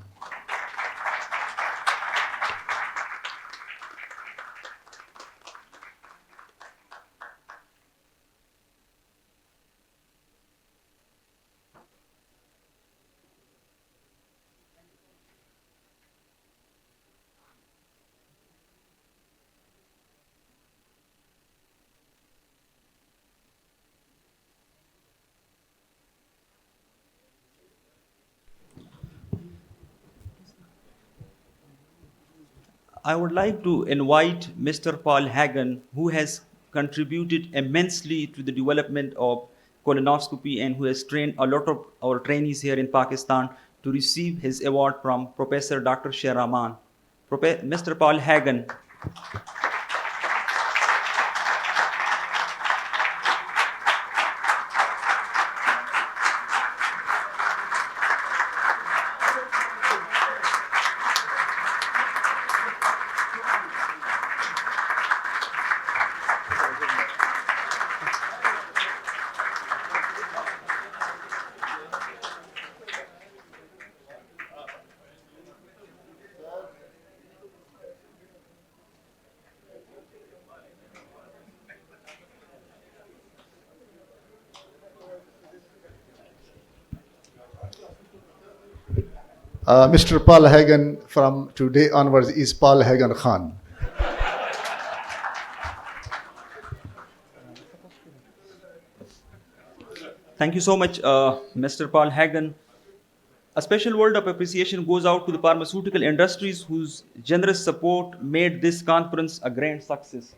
I would like to invite Mr. Paul Hagen, who has contributed immensely to the development of colonoscopy and who has trained a lot of our trainees here in Pakistan, to receive his award from Professor Dr. Surmane. Mr. Paul Hagen. Mr. Paul Hagen from today onwards is Paul Hagen Khan. Thank you so much, Mr. Paul Hagen. A special word of appreciation goes out to the pharmaceutical industries whose generous support made this conference a grand success.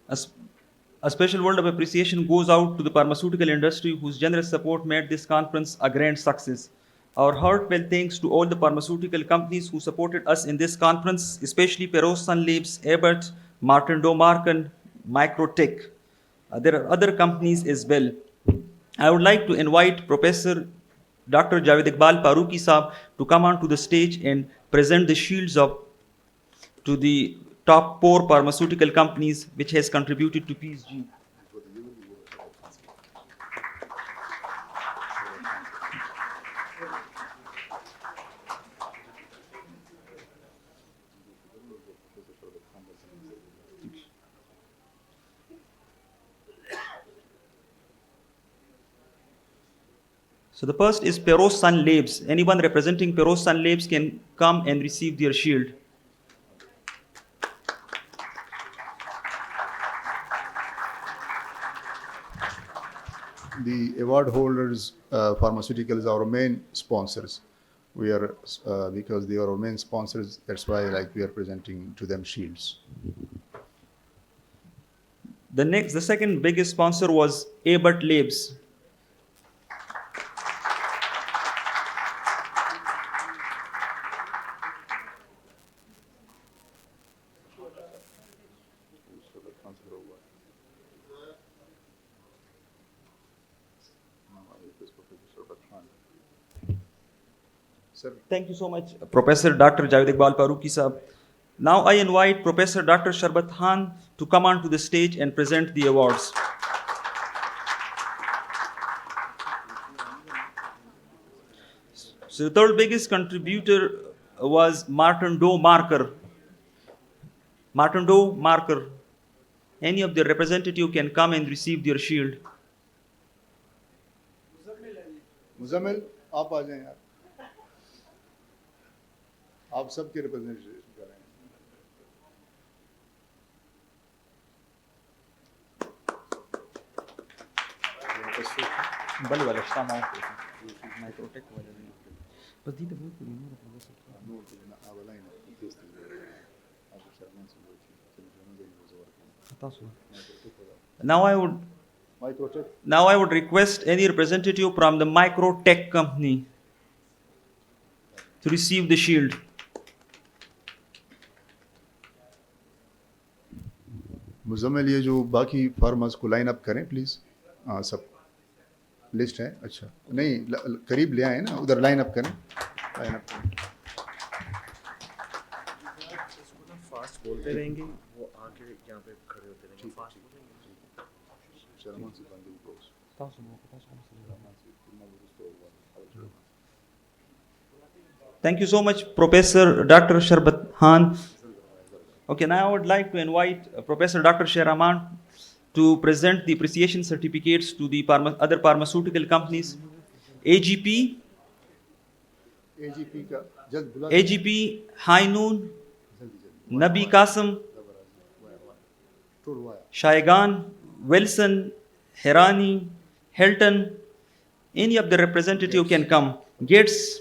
A, s- a special word of appreciation goes out to the pharmaceutical industry whose generous support made this conference a grand success. Our heartfelt thanks to all the pharmaceutical companies who supported us in this conference, especially Peros Sunlabs, Abbott, Martin Domarken, Microtech. There are other companies as well. I would like to invite Professor Dr. Javed Iqbal Paruki Saab to come onto the stage and present the shields of to the top four pharmaceutical companies which has contributed to PSG. So the first is Peros Sun Labs. Anyone representing Peros Sun Labs can come and receive their shield. The award holders, pharmaceuticals, are our main sponsors. We are, because they are our main sponsors, that's why we are presenting to them shields. The second biggest sponsor was Abbott Labs. Sir, Thank you so much, Professor Dr. Javed Iqbal Faruqi Saab. Now I invite Professor Dr. Sharbat Khan to come onto the stage and present the awards. So the third biggest contributor was Martin Doe Marker. Martin Doe Marker. Any of the representative can come and receive their shield. Muzammil आप आ जाएं यार, आप सबके representation कर रहे हैं. بل ولا اشتغل معاهم ما يتروتك ولا بس دي تبقى نور كلنا أولين تيست أبو شرمان سلوتي تلفزيون ده يوزور Now I would request any representative from the micro tech company to receive the shield. Muzammil ये जो बाकी फार्मर्स को लाइन अप करें प्लीज़. हाँ सब लिस्ट है. अच्छा नहीं करीब ले आए ना, उधर लाइन अप करें, लाइन अप करें. फास्ट बोलते रहेंगे, वो आके यहाँ पे खड़े होते रहेंगे. फास्ट शर्मान से बंदी close. Thank you so much, Professor Dr. Sharbat Khan. Okay, now I would like to invite Professor Dr. Shehraman to present the appreciation certificates to the other pharmaceutical companies. AGP, AGP का जल्द बुला. AGP, High Noon, Nabi Qasim, Shaigan, Wilson, Hirani, Hilton. Any of the representative can come. Gates,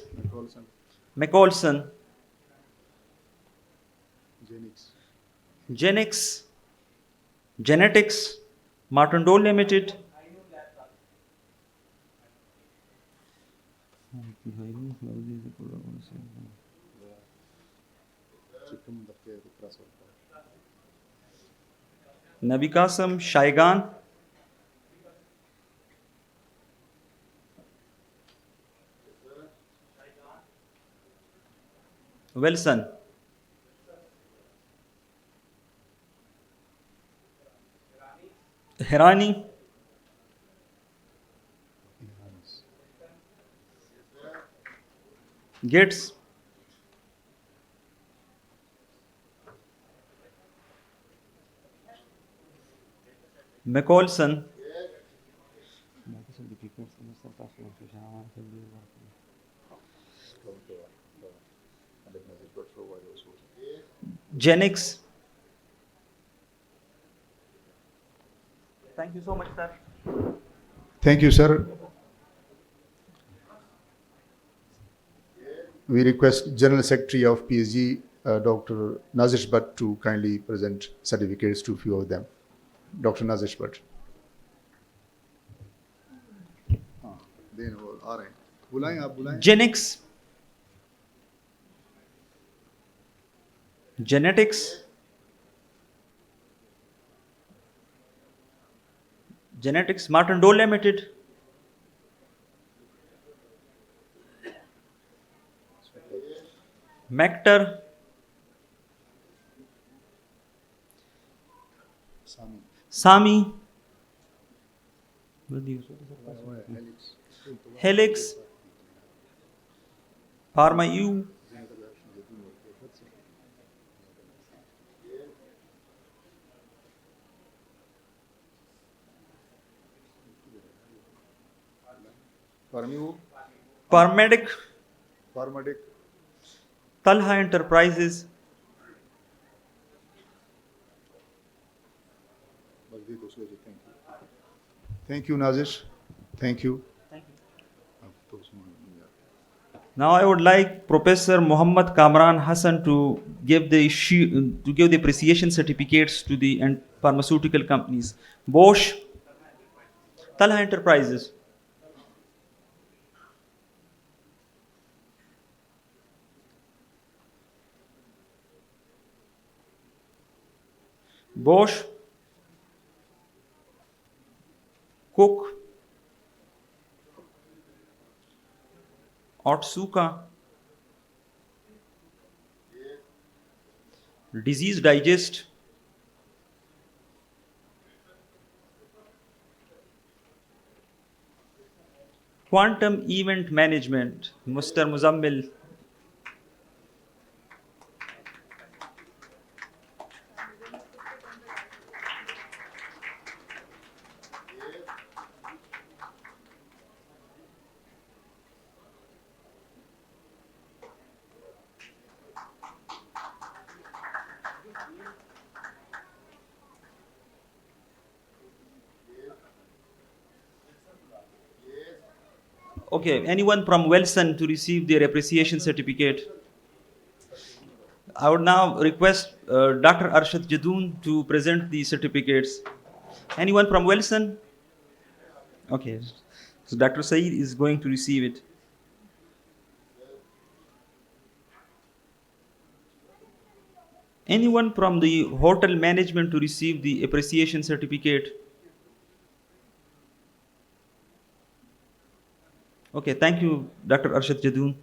McColson, Genix, Genetics, Martin Dole Limited, Nabi Qasim, Shaigan, Wilson, Hirani, Gates, McColson, Genix. Thank you so much, sir. Thank you, sir. We request General Secretary of PSG, Dr. Nazish Bhatt, to kindly present certificates to a few of them. Dr. Nazish Bhatt. Genix, Genetics, Genetics, Martin Dole Limited, Mector, Sami, Helix, Pharma U, Paramedic, Talha Enterprises, Thank you, Nazish. Thank you. Now I would like Professor Muhammad Kamran Hassan to give the appreciation certificates to the pharmaceutical companies. Bosch, Talha Enterprises, Bosch, Cook, Otsuka, Disease Digest, Quantum Event Management, Mr. Muzammil. Okay, anyone from Wilson to receive their appreciation certificate? I would now request Dr. Arshad Jadoon to present the certificates. Anyone from Wilson? Okay, so Dr. Saeed is going to receive it. Anyone from the hotel management to receive the appreciation certificate? Okay, thank you, Dr. Arshad Jadoon.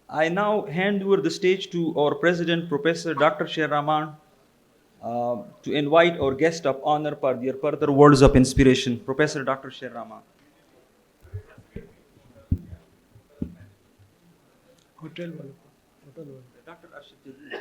I now hand over the stage to our President, Professor Dr. Sher Rahman, to invite our guest of honor for their further words of inspiration. Professor Dr. Sher Rahman. Hotel वाला, hotel वाला. Dr. Arshad Jadoon.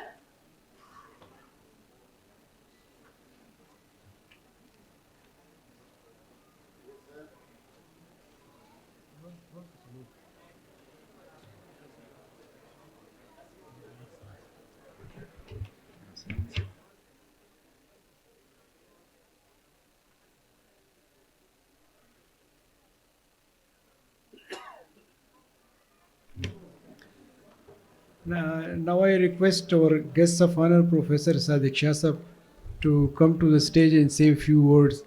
Now I request our guest of honor, Professor Sadiq Shasab, to come to the stage and say a few words.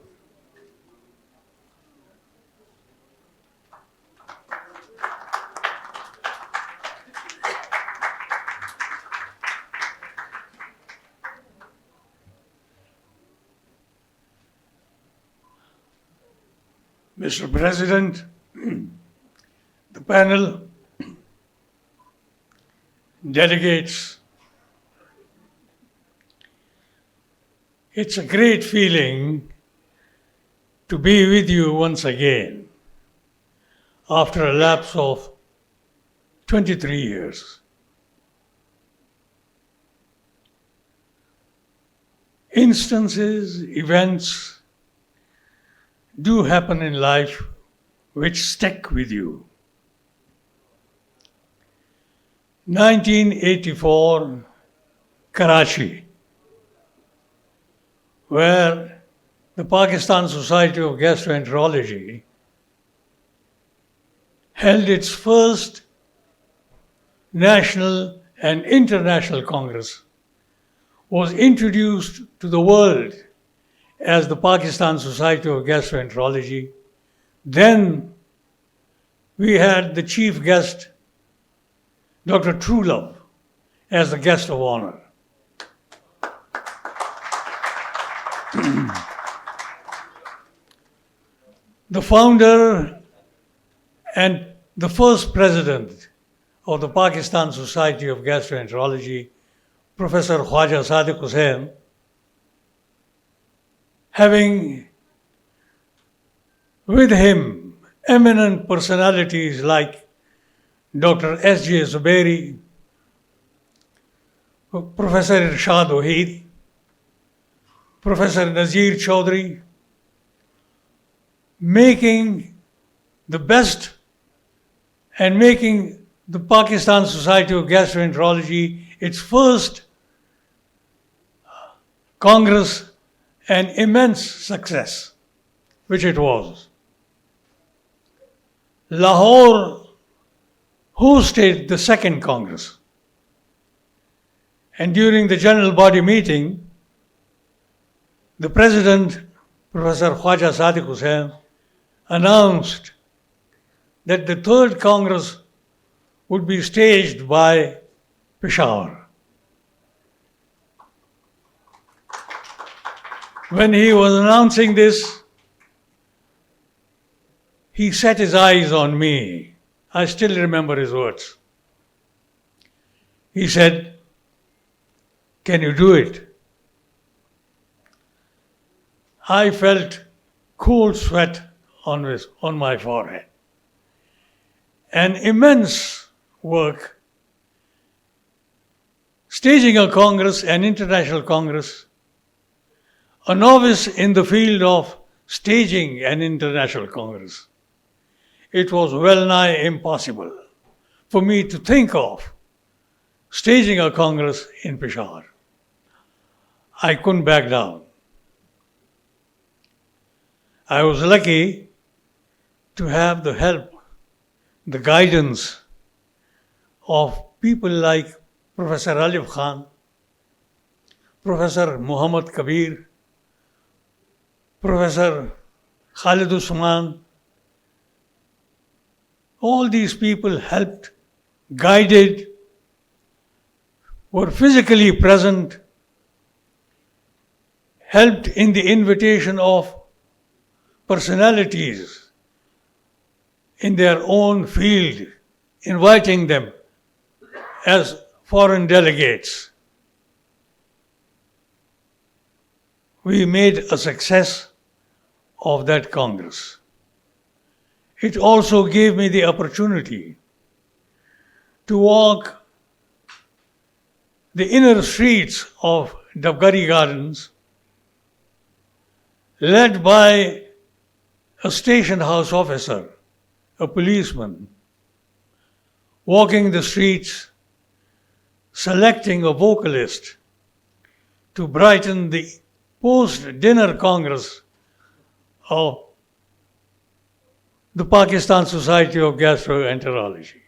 Mr. President, the panel, delegates, it's a great feeling to be with you once again after a lapse of 23 years. Instances, events do happen in life which stick with you. 1984, Karachi, where the Pakistan Society of Gastroenterology held its first national and international congress, was introduced to the world as the Pakistan Society of Gastroenterology. Then we had the chief guest, Dr. Truelove, as the guest of honor. The founder and the first president of the Pakistan Society of Gastroenterology, Professor Khwaja Sadiq Hussain, having with him eminent personalities like Dr. S.J. Zubairi, Professor Irshad Waheed, Professor Nazir Chaudhry, making the best and making the Pakistan Society of Gastroenterology its first congress an immense success, which it was. Lahore hosted the second Congress. And during the general body meeting, the President, Professor Khwaja Sadiq Hussain, announced that the third Congress would be staged by Peshawar. When he was announcing this, he set his eyes on me. I still remember his words. He said, "Can you do it?" I felt cold sweat on my forehead. An immense work, staging a congress, an international congress, a novice in the field of staging an international congress. It was well nigh impossible for me to think of staging a congress in Peshawar. I couldn't back down. I was lucky to have the help, the guidance of people like Professor Alif Khan, Professor Muhammad Kabir, Professor Khalid Usman. All these people helped, guided, were physically present, helped in the invitation of personalities in their own field, inviting them as foreign delegates. We made a success of that Congress. It also gave me the opportunity to walk the inner streets of Dabgari Gardens, led by a station house officer, a policeman, walking the streets, selecting a vocalist to brighten the post-dinner Congress of the Pakistan Society of Gastroenterology.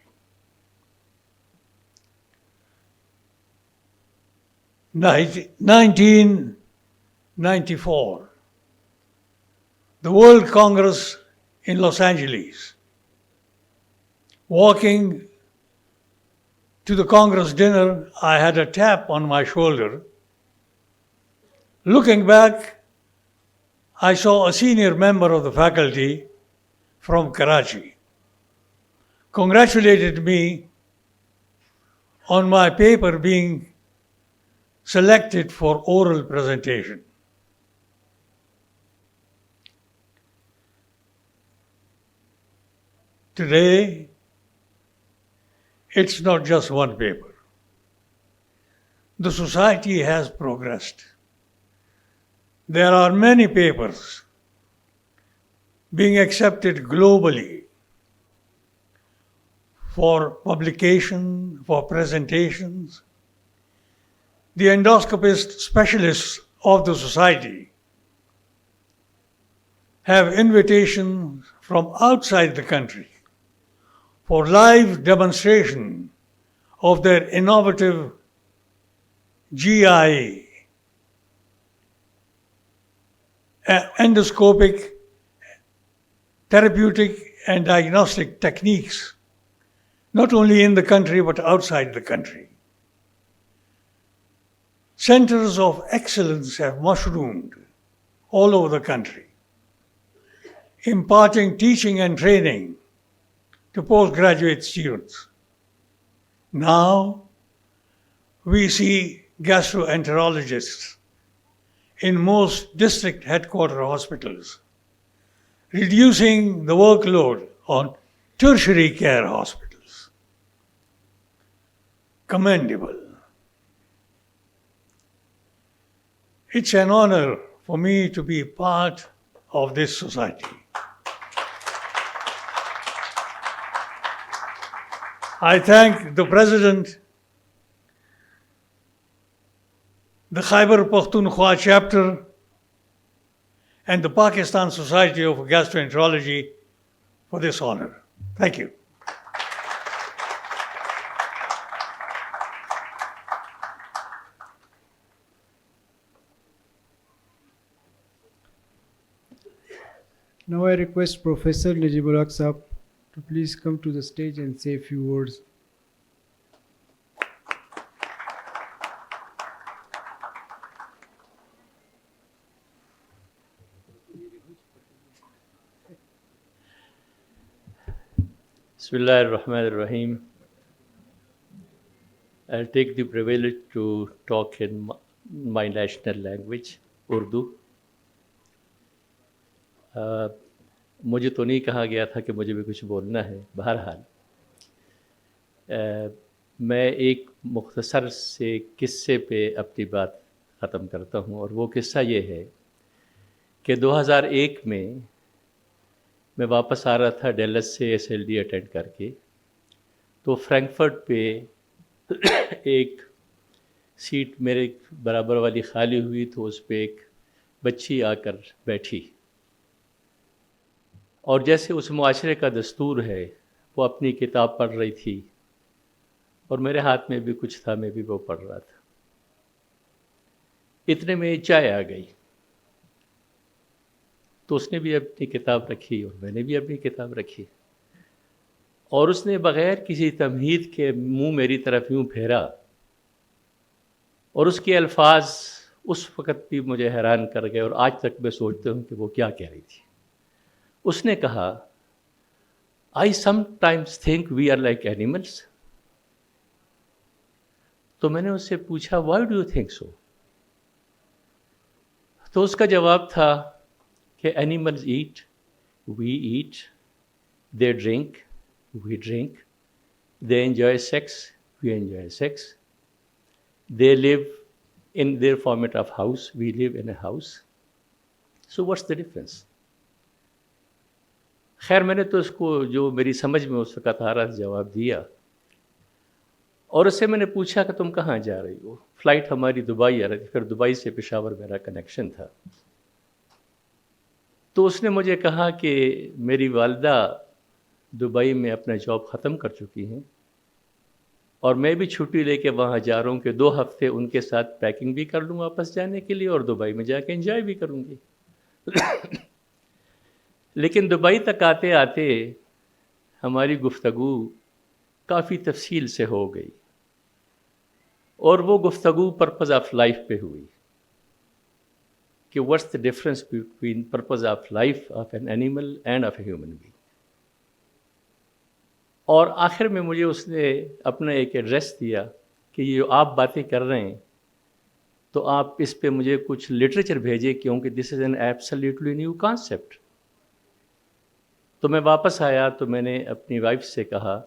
In 1994, the World Congress in Los Angeles. Walking to the Congress dinner, I had a tap on my shoulder. Looking back, I saw a senior member of the faculty from Karachi congratulated me on my paper being selected for oral presentation. Today, it's not just one paper. The society has progressed. There are many papers being accepted globally for publication, for presentations. The endoscopist specialists of the society have invitations from outside the country for live demonstration of their innovative GI, endoscopic, therapeutic, and diagnostic techniques, not only in the country but outside the country. Centers of excellence have mushroomed all over the country, imparting teaching and training to postgraduate students. Now, we see gastroenterologists in most district headquarter hospitals, reducing the workload on tertiary care hospitals. Commendable. It's an honor for me to be part of this society. I thank the President, the Khyber Pakhtunkhwa chapter, and the Pakistan Society of Gastroenterology for this honor. Thank you. Now I request Professor Najibul Haq Sahab to please come to the stage and say a few words. Bismillah ar-Rahman ar-Rahim. I'll take the privilege to talk in my national language, Urdu. مجھے تو نہیں کہا گیا تھا کہ مجھے بھی کچھ بولنا ہے. بہرحال میں ایک مختصر سے قصے پہ اپنی بات ختم کرتا ہوں، اور وہ قصہ یہ ہے کہ 2001 میں واپس آ رہا تھا ڈیلس سے SLD اٹینڈ کر کے، تو فرینکفرٹ پہ ایک سیٹ میرے برابر والی خالی ہوئی، تو اس پہ ایک بچی آ کر بیٹھی، اور جیسے اس معاشرے کا دستور ہے وہ اپنی کتاب پڑھ رہی تھی، اور میرے ہاتھ میں بھی کچھ تھا، میں بھی وہ پڑھ رہا تھا. اتنے میں چائے آ گئی، تو اس نے بھی اپنی کتاب رکھی اور میں نے بھی اپنی کتاب رکھی، اور اس نے بغیر کسی تمہید کے منہ میری طرف یوں پھیرا، اور اس کے الفاظ اس وقت بھی مجھے حیران کر گئے، اور آج تک میں سوچتا ہوں کہ وہ کیا کہہ رہی تھی. اس نے کہا، I sometimes think we are like animals. تو میں نے اس سے پوچھا why do you think so؟ تو اس کا جواب تھا کہ animals eat, we eat, they drink, we drink, they enjoy sex, we enjoy sex, they live in their format of house, we live in a house. So what's the difference؟ خیر میں نے تو اس کو جو میری سمجھ میں اس وقت آ رہا تھا جواب دیا، اور اس سے میں نے پوچھا کہ تم کہاں جا رہی ہو؟ فلائٹ ہماری دبئی آ رہی تھی، پھر دبئی سے پشاور میرا کنیکشن تھا. تو اس نے مجھے کہا کہ میری والدہ دبئی میں اپنا جاب ختم کر چکی ہیں، اور میں بھی چھٹی لے کے وہاں جا رہا ہوں کہ 2 ہفتے ان کے ساتھ پیکنگ بھی کر لوں واپس جانے کے لیے، اور دبئی میں جا کے انجوائے بھی کروں گی. لیکن دبئی تک آتے آتے ہماری گفتگو کافی تفصیل سے ہو گئی، اور وہ گفتگو پرپز آف لائف پہ ہوئی کہ what's the difference between purpose of life of an animal and of a human being. اور آخر میں مجھے اس نے اپنا ایک ایڈریس دیا کہ یہ جو آپ باتیں کر رہے ہیں تو آپ اس پہ مجھے کچھ لٹریچر بھیجیں، کیونکہ this is an absolutely new concept. تو میں واپس آیا تو میں نے اپنی وائف سے کہا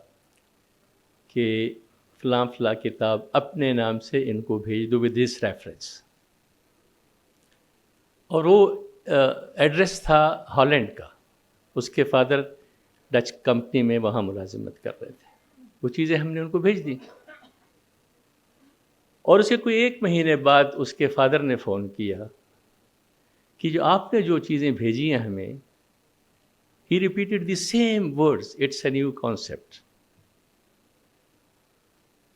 کہ فلاں فلاں کتاب اپنے نام سے ان کو بھیج دو ود دس ریفرنس. اور وہ ایڈریس تھا ہالینڈ کا، اس کے فادر ڈچ کمپنی میں وہاں ملازمت کر رہے تھے. وہ چیزیں ہم نے ان کو بھیج دی، اور اس کے کوئی 1 مہینے بعد اس کے فادر نے فون کیا کہ جو آپ نے جو چیزیں بھیجی ہیں ہمیں، he repeated the same words, it's a new concept.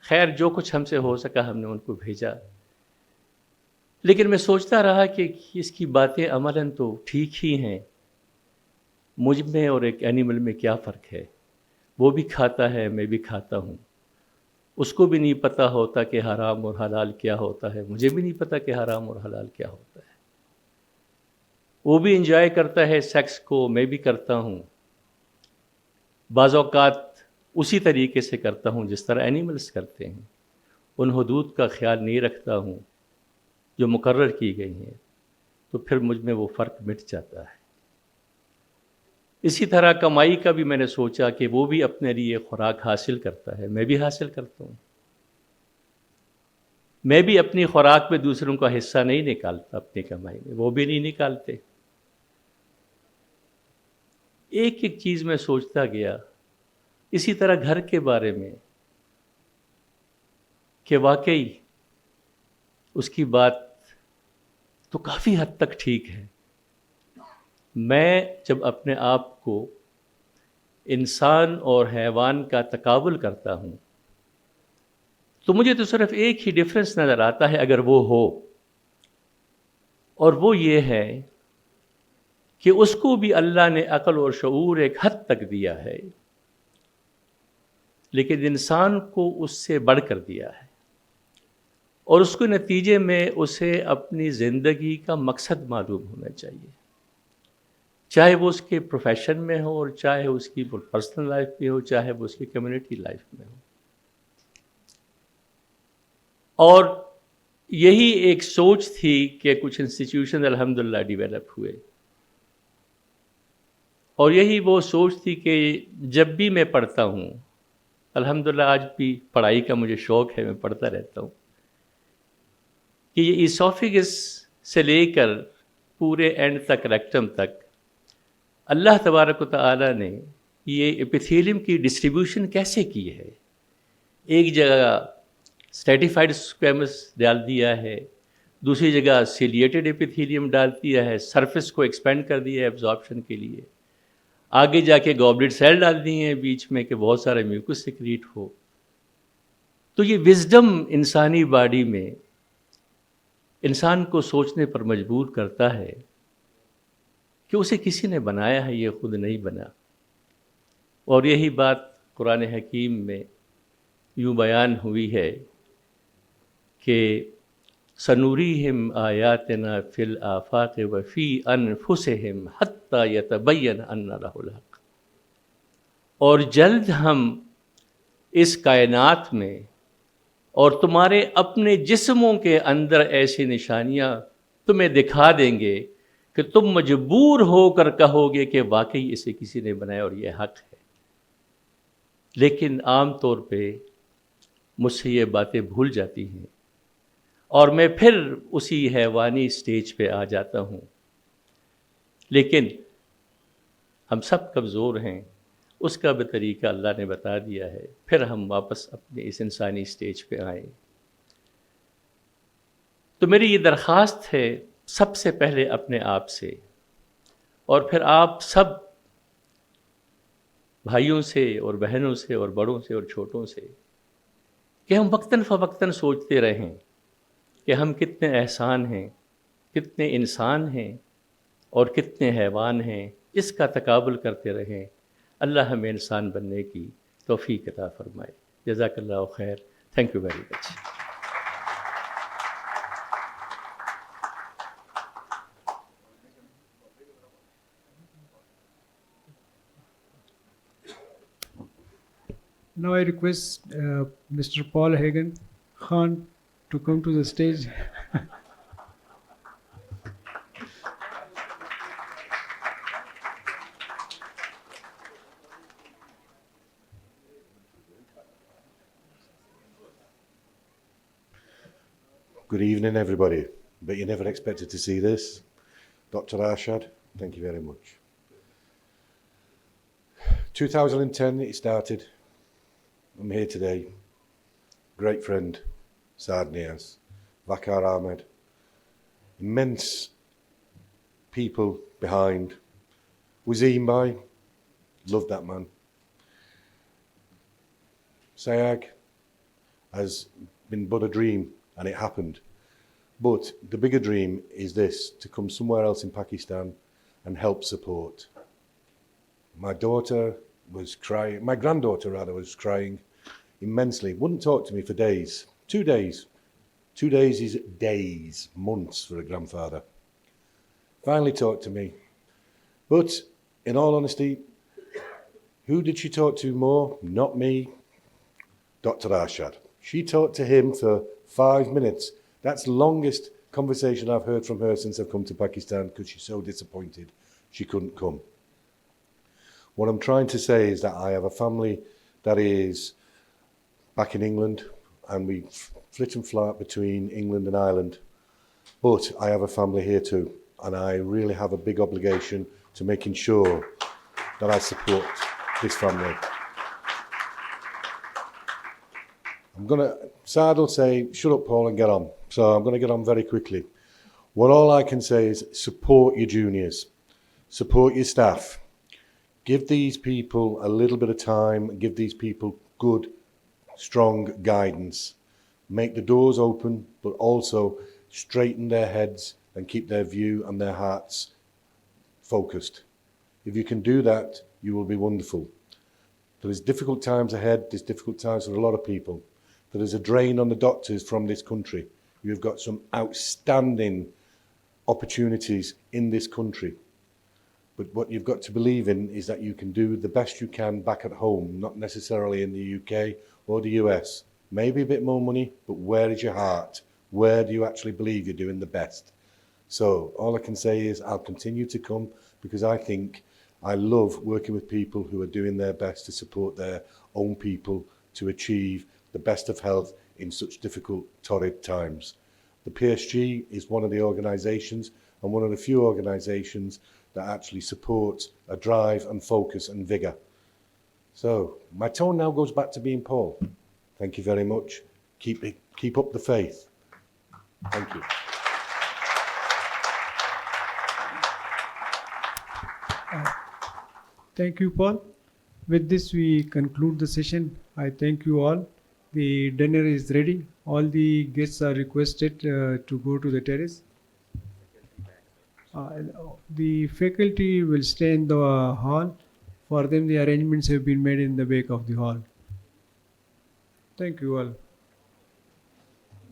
خیر جو کچھ ہم سے ہو سکا ہم نے ان کو بھیجا، لیکن میں سوچتا رہا کہ اس کی باتیں عملاً تو ٹھیک ہی ہیں، مجھ میں اور ایک اینیمل میں کیا فرق ہے؟ وہ بھی کھاتا ہے، میں بھی کھاتا ہوں، اس کو بھی نہیں پتہ ہوتا کہ حرام اور حلال کیا ہوتا ہے، مجھے بھی نہیں پتہ کہ حرام اور حلال کیا ہوتا ہے. وہ بھی انجوائے کرتا ہے سیکس کو، میں بھی کرتا ہوں، بعض اوقات اسی طریقے سے کرتا ہوں جس طرح اینیملز کرتے ہیں، ان حدود کا خیال نہیں رکھتا ہوں جو مقرر کی گئی ہیں، تو پھر مجھ میں وہ فرق مٹ جاتا ہے. اسی طرح کمائی کا بھی میں نے سوچا کہ وہ بھی اپنے لیے خوراک حاصل کرتا ہے، میں بھی حاصل کرتا ہوں، میں بھی اپنی خوراک میں دوسروں کا حصہ نہیں نکالتا، اپنی کمائی میں وہ بھی نہیں نکالتے. ایک ایک چیز میں سوچتا گیا. اسی طرح گھر کے بارے میں کہ واقعی اس کی بات تو کافی حد تک ٹھیک ہے. میں جب اپنے آپ کو انسان اور حیوان کا تقابل کرتا ہوں تو مجھے تو صرف ایک ہی ڈفرنس نظر آتا ہے، اگر وہ ہو، اور وہ یہ ہے کہ اس کو بھی اللہ نے عقل اور شعور ایک حد تک دیا ہے، لیکن انسان کو اس سے بڑھ کر دیا ہے، اور اس کے نتیجے میں اسے اپنی زندگی کا مقصد معلوم ہونا چاہیے. چاہے وہ اس کے پروفیشن میں ہو اور چاہے اس کی پرسنل لائف میں ہو, چاہے وہ اس کی کمیونٹی لائف میں ہو. اور یہی ایک سوچ تھی کہ کچھ انسٹیٹیوشن الحمدللہ ڈیولپ ہوئے, اور یہی وہ سوچ تھی کہ جب بھی میں پڑھتا ہوں, الحمدللہ آج بھی پڑھائی کا مجھے شوق ہے, میں پڑھتا رہتا ہوں, کہ یہ ایسوفیگس سے لے کر پورے اینڈ تک, ریکٹم تک, اللہ تبارک و تعالیٰ نے یہ ایپیتھیلیم کی ڈسٹریبیوشن کیسے کی ہے. ایک جگہ اسٹریٹیفائڈ اسکویمس ڈال دیا ہے, دوسری جگہ سیلیٹڈ ایپیتھیلیم ڈال دیا ہے, سرفیس کو ایکسپینڈ کر دیا ہے ایبزارپشن کے لیے, آگے جا کے گوبلٹ سیل ڈال دی ہیں بیچ میں کہ بہت سارا میوکس سیکریٹ ہو. تو یہ وزڈم انسانی باڈی میں انسان کو سوچنے پر مجبور کرتا ہے کہ اسے کسی نے بنایا ہے, یہ خود نہیں بنا. اور یہی بات قرآن حکیم میں یوں بیان ہوئی ہے کہ سنوریہم آیاتنا فی الآفاق وفی انفسہم حتی یتبین ان لہ الحق. اور جلد ہم اس کائنات میں اور تمہارے اپنے جسموں کے اندر ایسی نشانیاں تمہیں دکھا دیں گے کہ تم مجبور ہو کر کہو گے کہ واقعی اسے کسی نے بنایا اور یہ حق ہے. لیکن عام طور پہ مجھ سے یہ باتیں بھول جاتی ہیں اور میں پھر اسی حیوانی سٹیج پہ آ جاتا ہوں. لیکن ہم سب کمزور ہیں, اس کا بھی طریقہ اللہ نے بتا دیا ہے, پھر ہم واپس اپنے اس انسانی سٹیج پہ آئیں. تو میری یہ درخواست ہے سب سے پہلے اپنے آپ سے, اور پھر آپ سب بھائیوں سے اور بہنوں سے اور بڑوں سے اور چھوٹوں سے, کہ ہم وقتاً فوقتاً سوچتے رہیں کہ ہم کتنے احسان ہیں, کتنے انسان ہیں اور کتنے حیوان ہیں. اس کا تقابل کرتے رہیں. اللہ ہمیں انسان بننے کی توفیق عطا فرمائے. جزاک اللہ خیر. Thank you very much. Now I request Mr. Paul Hagan Khan to come to the stage. Good evening, everybody. Bet you never expected to see this. Dr. Arshad, thank you very much. 2010, it started. I'm here today. Great friend, Saad Niaz, Vakar Ahmed. Immense people behind. Wazeem Bhai, loved that man. Sayag has been but a dream, and it happened. But the bigger dream is this, to come somewhere else in Pakistan and help support. My daughter was crying, my granddaughter rather, was crying immensely. Wouldn't talk to me for days. 2 days. 2 days is days, months for a grandfather. Finally talked to me. But in all honesty, who did she talk to more? Not me. Dr. Arshad. She talked to him for 5 minutes. That's the longest conversation I've heard from her since I've come to Pakistan, because she's so disappointed she couldn't come. What I'm trying to say is that I have a family that is back in England, and we flit and flat between England and Ireland. But I have a family here too, and I really have a big obligation to making sure that I support this family. Saad will say, shut up, Paul, and get on. So I'm going to get on very quickly. All I can say is support your juniors, support your staff. Give these people a little bit of time, give these people good, strong guidance. Make the doors open, but also straighten their heads and keep their view and their hearts focused. If you can do that, you will be wonderful. There is difficult times ahead, there's difficult times for a lot of people. There is a drain on the doctors from this country. You've got some outstanding opportunities in this country. But what you've got to believe in is that you can do the best you can back at home, not necessarily in the UK or the US. Maybe a bit more money, but where is your heart? Where do you actually believe you're doing the best? So all I can say is I'll continue to come because I think I love working with people who are doing their best to support their own people to achieve the best of health in such difficult, torrid times. The PSG is one of the organisations and one of the few organisations that actually support a drive and focus and vigour. So my tone now goes back to being Paul. Thank you very much. Keep up the faith. Thank you. Thank you, Paul. With this, we conclude the session. I thank you all. The dinner is ready. All the guests are requested to go to the terrace. The faculty will stay in the hall. For them, the arrangements have been made in the back of the hall. Thank you all.